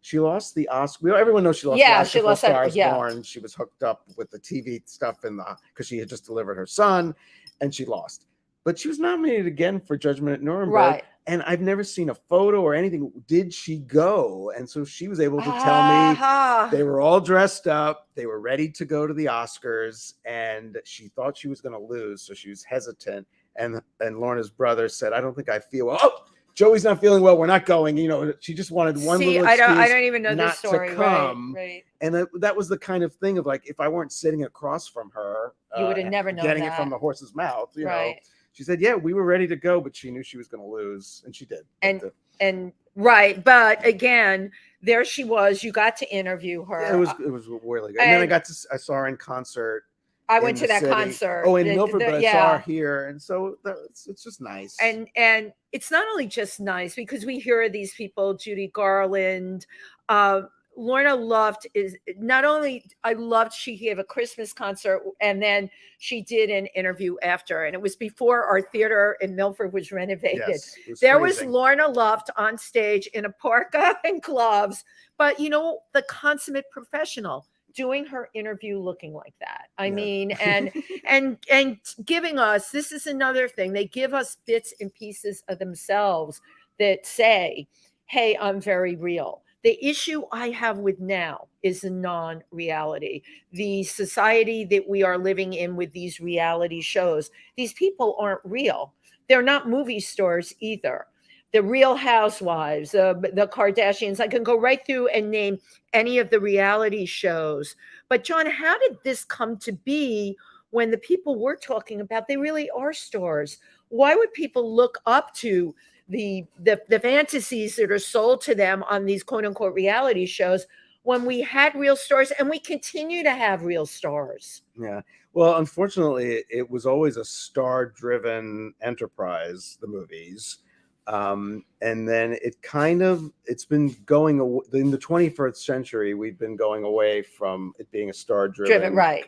she lost the Oscar. Everyone knows she lost the Oscar for Star Is Born. She was hooked up with the TV stuff because she had just delivered her son, and she lost. But she was nominated again for Judgment at Nuremberg. Right. And I've never seen a photo or anything. Did she go? And so she was able to tell me they were all dressed up. They were ready to go to the Oscars, and she thought she was going to lose. So she was hesitant. And Lorna's brother said, I don't think I feel well. Oh, Joey's not feeling well. We're not going. She just wanted one little excuse. I don't even know this story. To come. Right. And that was the kind of thing of, like, if I weren't sitting across from her, you would have never known getting it from the horse's mouth. You know. She said, yeah, we were ready to go, but she knew she was going to lose, and she did. But again, there she was. You got to interview her. Yeah, it was really good. And then I saw her in concert. I went to that concert. Oh, in Milford, but I saw her here, and so it's just nice. And it's not only just nice, because we hear of these people, Judy Garland, Lorna Luft is not only, I loved, she gave a Christmas concert, and then she did an interview after, and it was before our theater in Milford was renovated. Yes, there was Lorna Luft on stage in a parka and gloves, but the consummate professional doing her interview looking like that. I mean, and giving us, this is another thing, they give us bits and pieces of themselves that say, hey, I'm very real. The issue I have with now is the non-reality, the society that we are living in with these reality shows. These people aren't real. They're not movie stars either. The Real Housewives, the Kardashians, I can go right through and name any of the reality shows. But John, how did this come to be when the people we're talking about, they really are stars? Why would people look up to the fantasies that are sold to them on these quote unquote reality shows when we had real stars, and we continue to have real stars? Yeah. Well, unfortunately, it was always a star-driven enterprise, the movies. And then it's been going away in the 21st century. We've been going away from it being a star-driven right.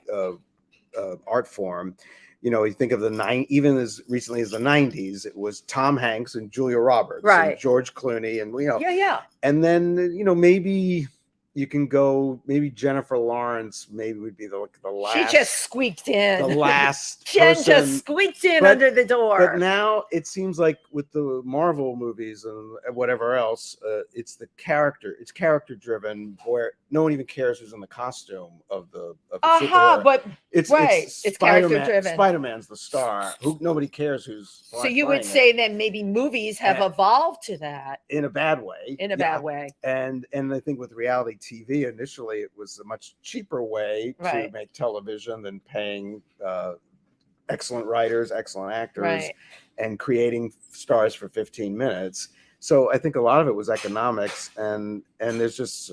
Art form. You think of even as recently as the 90s, it was Tom Hanks and Julia Roberts and George Clooney, and yeah. And then maybe you can go, maybe Jennifer Lawrence maybe would be the last. She just squeaked in. The last Jen person. just squeaked in under the door. But now it seems like with the Marvel movies and whatever else, it's character driven, where no one even cares who's in the costume of the superhero. But it's character driven. Spider-Man's the star. Nobody cares who's. So you would say that maybe movies have evolved to that in a bad way. Bad way. And I think with reality TV, initially it was a much cheaper way to make television than paying excellent writers, excellent actors, and creating stars for 15 minutes. So I think a lot of it was economics, and there's just,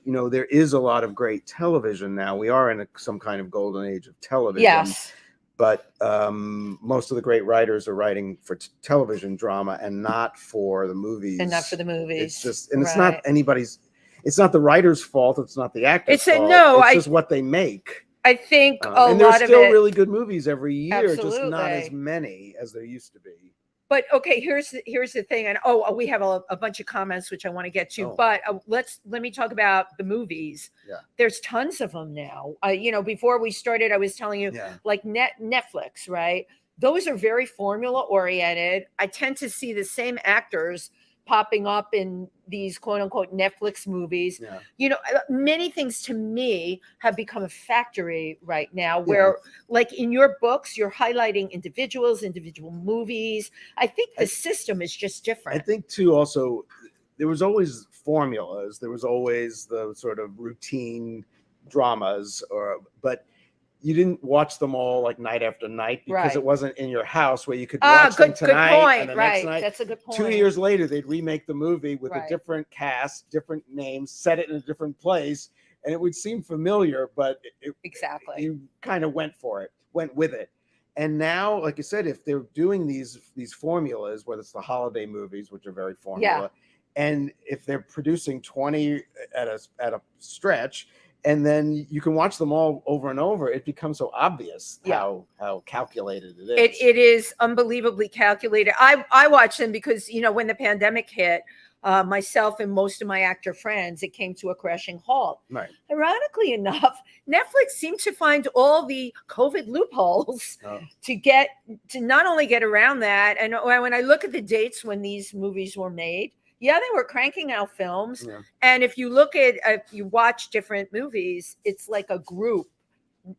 there is a lot of great television now. We are in some kind of golden age of television. Yes. But most of the great writers are writing for television drama and not for the movies. And not for the movies. It's just, and it's not anybody's, it's not the writer's fault. It's not the actor's fault. It's just what they make. I think and there's still really good movies every year, just not as many as there used to be. But okay, here's the thing, and we have a bunch of comments which I want to get to. But let me talk about the movies. Yeah, there's tons of them now. Before we started, I was telling you, like Netflix, right? Those are very formula oriented. I tend to see the same actors popping up in these quote unquote Netflix movies. Many things to me have become a factory right now where like in your books, you're highlighting individual movies. I think the system is just different. I think too, also, there was always formulas. There was always the sort of routine dramas, but you didn't watch them all like night after night because it wasn't in your house where you could watch them tonight and the next night. That's a good point. 2 years later, they'd remake the movie with a different cast, different names, set it in a different place, and it would seem familiar, but you kind of went with it. And now, like you said, if they're doing these formulas, whether it's the holiday movies, which are very formula, and if they're producing 20 at a stretch, and then you can watch them all over and over, it becomes so obvious how calculated it is. It is unbelievably calculated. I watch them because, when the pandemic hit, myself and most of my actor friends, it came to a crashing halt. Right. Ironically enough, Netflix seemed to find all the COVID loopholes to not only get around that. And when I look at the dates when these movies were made, they were cranking out films. Yeah. And if you watch different movies, it's like a group.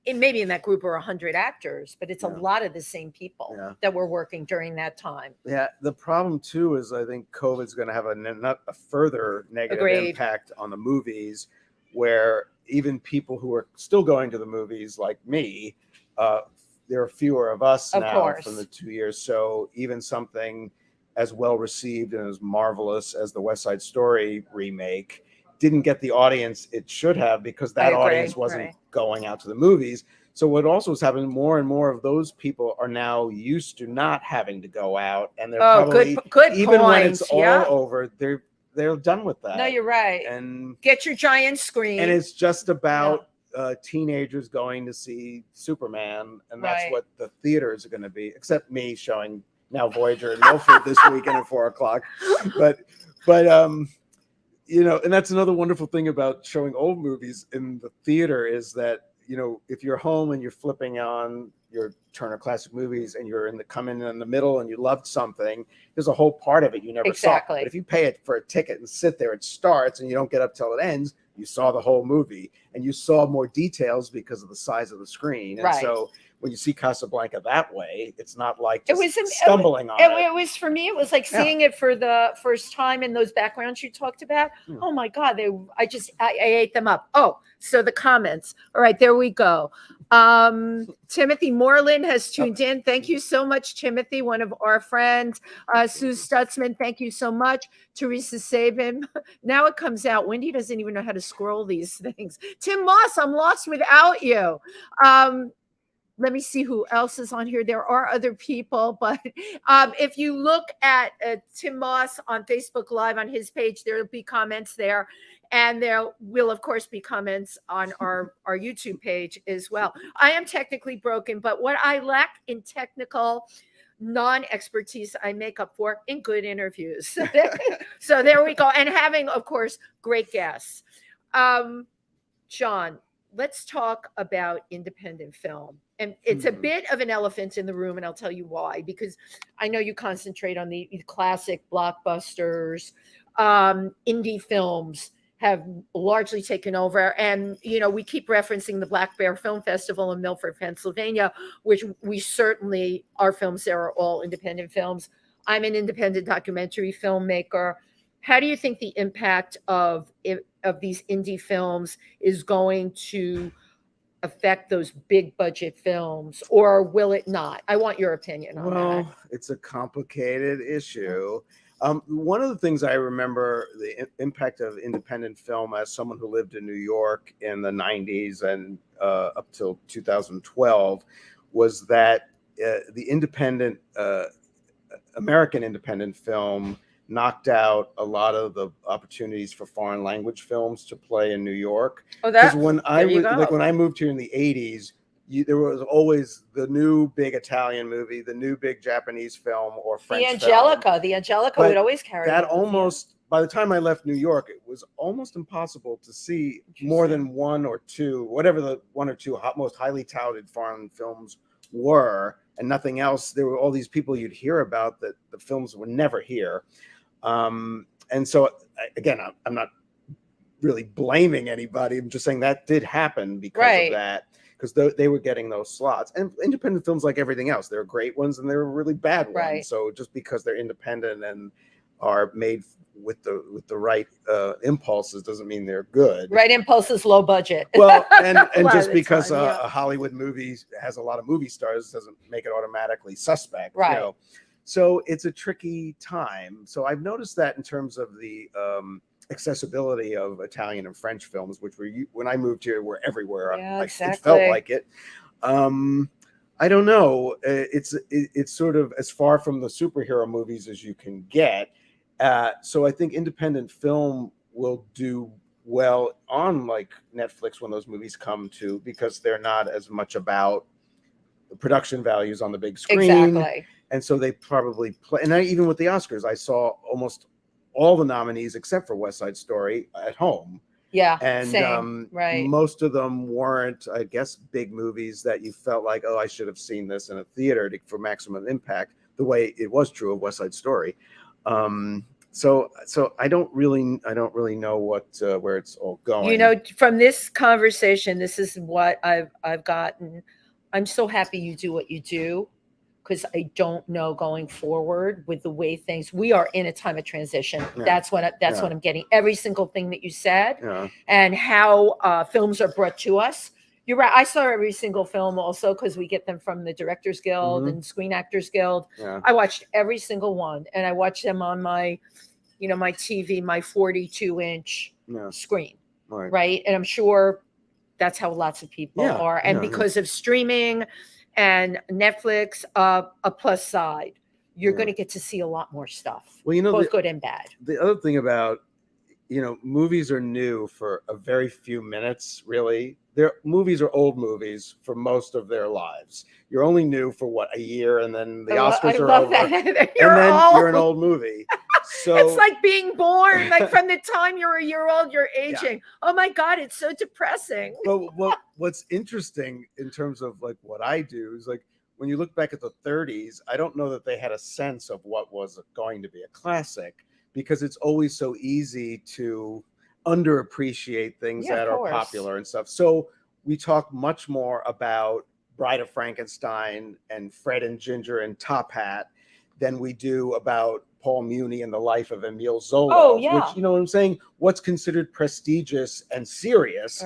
Maybe in that group are 100 actors, but it's a lot of the same people that were working during that time. Yeah. The problem too is I think COVID's going to have a further negative impact on the movies, where even people who are still going to the movies like me, there are fewer of us from the 2 years. So even something as well received and as marvelous as the West Side Story remake didn't get the audience it should have, because that audience wasn't going out to the movies. So what also is happening, more and more of those people are now used to not having to go out, and they're probably good even point. When it's all over, they're done with that. No, you're right. And get your giant screen. And it's just about teenagers going to see Superman, and that's what the theaters are going to be, except me showing now Voyager and Milford this weekend at 4:00. But and that's another wonderful thing about showing old movies in the theater, is that, if you're home and you're flipping on your Turner Classic Movies and you're come in the middle and you loved something, there's a whole part of it you never saw. But if you pay it for a ticket and sit there, it starts and you don't get up till it ends, you saw the whole movie and you saw more details because of the size of the screen. And so when you see Casablanca that way, it's not like stumbling on it. It was, for me, it was like seeing it for the first time in those backgrounds you talked about. Oh my God, I ate them up. Oh, so the comments. All right, there we go. Timothy Moreland has tuned in. Thank you so much, Timothy, one of our friends. Sue Stutzman, thank you so much. Teresa Sabin. Now it comes out. Wendy doesn't even know how to scroll these things. Tim Moss, I'm lost without you. let me see who else is on here. There are other people, but if you look at Tim Moss on Facebook Live on his page, there'll be comments there. And there will, of course, be comments on our YouTube page as well. I am technically broken, but what I lack in technical non-expertise, I make up for in good interviews. So there we go. And having, of course, great guests. John, let's talk about independent film. And it's a bit of an elephant in the room, and I'll tell you why. Because I know you concentrate on the classic blockbusters. Indie films have largely taken over. And, you know, we keep referencing the Black Bear Film Festival in Milford, Pennsylvania, which we certainly, our films there are all independent films. I'm an independent documentary filmmaker. How do you think the impact of these indie films is going to affect those big budget films, or will it not? I want your opinion on that. Well, it's a complicated issue. One of the things I remember the impact of independent film as someone who lived in New York in the 90s and up till 2012 was that the independent American independent film knocked out a lot of the opportunities for foreign language films to play in New York. Oh, that's when I when I moved here in the 80s, there was always the new big Italian movie, the new big Japanese film, or French film. The Angelica would always carry that. Almost by the time I left New York, it was almost impossible to see more than one or two, whatever the one or two most highly touted foreign films were, and nothing else. There were all these people you'd hear about that the films were never here. And so, again, I'm not really blaming anybody. I'm just saying that did happen because of that, because they were getting those slots. And independent films, like everything else, there are great ones and there are really bad ones. Right. So just because they're independent and are made with the right impulses doesn't mean they're good. Right impulses, low budget. Well, and just because a Hollywood movie has a lot of movie stars doesn't make it automatically suspect. Right. You know? So it's a tricky time. So I've noticed that in terms of the accessibility of Italian and French films, which were, when I moved here, were everywhere. Exactly. It felt like it. I don't know. It's sort of as far from the superhero movies as you can get. So I think independent film will do well on like Netflix when those movies come to, because they're not as much about the production values on the big screen. Exactly. And so they probably play. And even with the Oscars, I saw almost all the nominees except for West Side Story at home. Yeah. And same. Right. Most of them weren't, I guess, big movies that you felt like, oh, I should have seen this in a theater for maximum impact, the way it was true of West Side Story. So I don't really know where it's all going. You know, from this conversation, this is what I've gotten. I'm so happy you do what you do, because I don't know going forward with the way we are in a time of transition. Yeah. That's what I'm getting. Every single thing that you said, Yeah. and how films are brought to us. You're right. I saw every single film also, because we get them from the Directors Guild and Screen Actors Guild. Yeah. I watched every single one, and I watched them on my TV, my 42-inch screen. Right. And I'm sure that's how lots of people are. And because of streaming and Netflix, a plus side, you're going to get to see a lot more stuff. Well, both good and bad. The other thing about, movies are new for a very few minutes, really. Movies are old movies for most of their lives. You're only new for a year, and then the Oscars are over. And then you're an old movie. So it's like being born, like from the time you're a year old, you're aging. Yeah. Oh my God, it's so depressing. But what's interesting in terms of like what I do is, like, when you look back at the 30s, I don't know that they had a sense of what was going to be a classic, because it's always so easy to underappreciate things that are popular and stuff. So we talk much more about Bride of Frankenstein and Fred and Ginger and Top Hat than we do about Paul Muni and the life of Emile Zola. Which, you know what I'm saying? What's considered prestigious and serious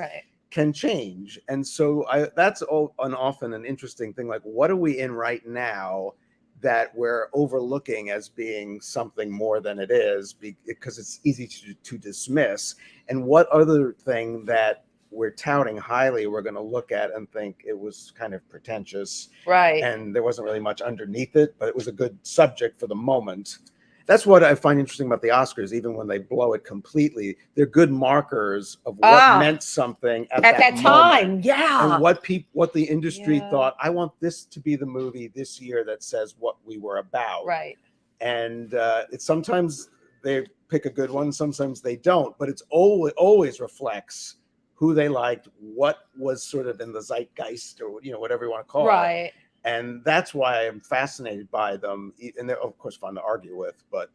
can change. And so that's often an interesting thing. Like, what are we in right now that we're overlooking as being something more than it is, because it's easy to dismiss? And what other thing that we're touting highly, we're going to look at and think it was kind of pretentious, Right. and there wasn't really much underneath it, but it was a good subject for the moment. That's what I find interesting about the Oscars. Even when they blow it completely, they're good markers of what meant something at that time. moment, Yeah. and what the industry thought. I want this to be the movie this year that says what we were about. Right. And it's sometimes they pick a good one, sometimes they don't, but it's always reflects who they liked, what was sort of in the zeitgeist, or whatever you want to call it. Right. And that's why I'm fascinated by them. And they're, of course, fun to argue with, but,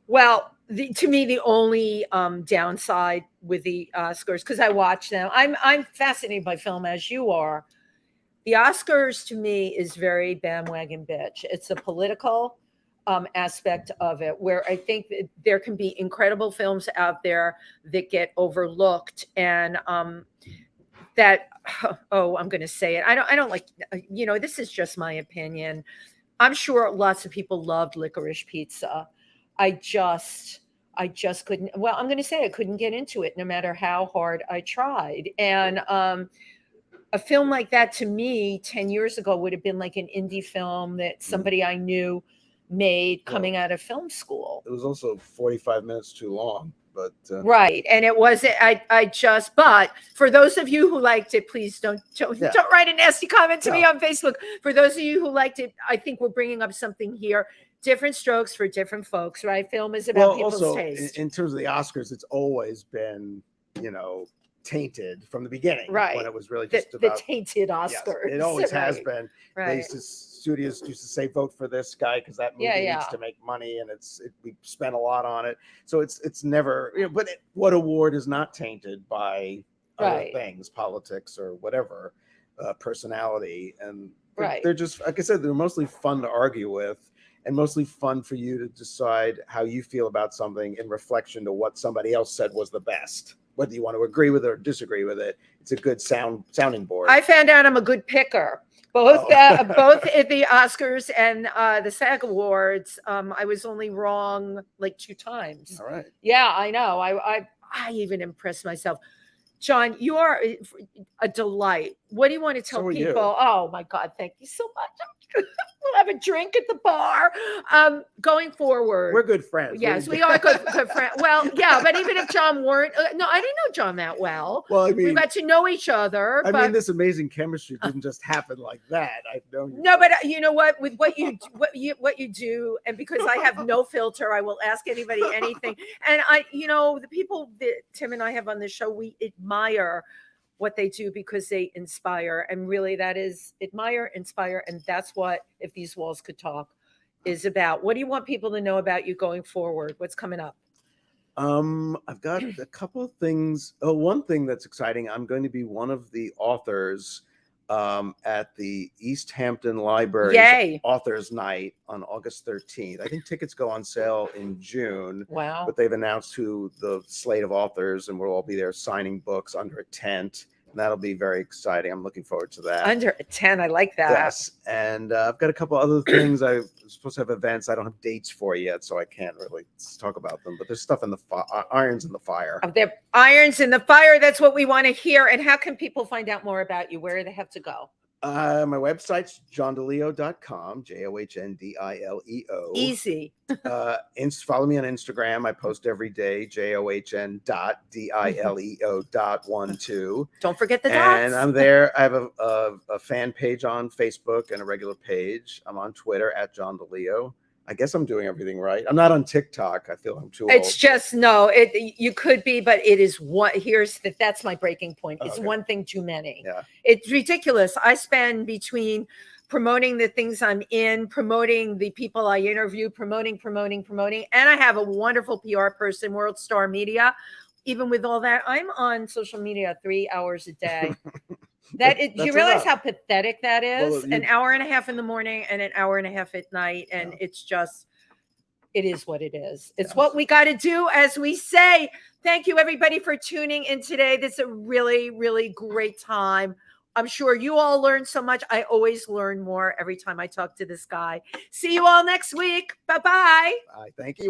Well, to me, the only downside with the Oscars, because I watch them, I'm fascinated by film as you are. The Oscars, to me, is very bandwagon bitch. It's a political aspect of it, where I think that there can be incredible films out there that get overlooked, and that, I'm going to say it. I don't like, this is just my opinion. I'm sure lots of people loved Licorice Pizza. I just couldn't. Well, I'm going to say I couldn't get into it, no matter how hard I tried. And a film like that, to me, 10 years ago, would have been like an indie film that somebody I knew made coming out of film school. It was also 45 minutes too long. But right, and it was but for those of you who liked it, please don't write a nasty comment to me on Facebook. For those of you who liked it, I think we're bringing up something here. Different strokes for different folks, right? Film is about people's also, taste. In terms of the Oscars, it's always been, tainted from the beginning, right? When it was really just about the tainted Oscars. Yes, it always has been. Right. Studios used to say vote for this guy because that movie needs to make money, and we spent a lot on it. So it's never, but what award is not tainted by other things, politics or whatever, personality, and they're just, like I said, they're mostly fun to argue with. And mostly fun for you to decide how you feel about something in reflection to what somebody else said was the best. Whether you want to agree with it or disagree with it, it's a good sounding board. I found out I'm a good picker. Both at the Oscars and the SAG Awards, I was only wrong like 2 times. All right. Yeah, I know. I even impressed myself. John, you are a delight. What do you want to tell people? Oh my God, thank you so much. We'll have a drink at the bar. Going forward, we're good friends. Yes, we are good friends. Well, yeah, but even if John weren't, no, I didn't know John that well. Well, I mean, we got to know each other. I mean, this amazing chemistry didn't just happen like that. I've known you. No, but you know what? With what you do, and because I have no filter, I will ask anybody anything. And the people that Tim and I have on this show, we admire what they do because they inspire, and really that is admire, inspire, and that's what If These Walls Could Talk is about. What do you want people to know about you going forward? What's coming up? I've got a couple of things. One thing that's exciting, I'm going to be one of the authors at the East Hampton Library Authors Night on August 13th. I think tickets go on sale in June. Wow. But they've announced who the slate of authors, and we'll all be there signing books under a tent. And that'll be very exciting. I'm looking forward to that. Under a tent, I like that. Yes. And I've got a couple other things. I'm supposed to have events. I don't have dates for yet, so I can't really talk about them. But there's stuff in the irons in the fire. There are irons in the fire. That's what we want to hear. And how can people find out more about you? Where do they have to go? My website's johndileo.com, JOHNDILEO. Easy. Follow me on Instagram. I post every day, JOHN.DILEO.12. Don't forget the dots. And I'm there. I have a fan page on Facebook and a regular page. I'm on Twitter at John DiLeo. I guess I'm doing everything right. I'm not on TikTok. I feel I'm too old. It's just, you could be, but it is that's my breaking point. It's one thing too many. Yeah. It's ridiculous. I spend between promoting the things I'm in, promoting the people I interview, promoting. And I have a wonderful PR person, World Star Media. Even with all that, I'm on social media 3 hours a day. Do you realize how pathetic that is? Well, an hour and a half in the morning and an hour and a half at night. And it is what it is. It's what we got to do, as we say. Thank you, everybody, for tuning in today. This is a really, really great time. I'm sure you all learned so much. I always learn more every time I talk to this guy. See you all next week. Bye-bye. Bye. Thank you.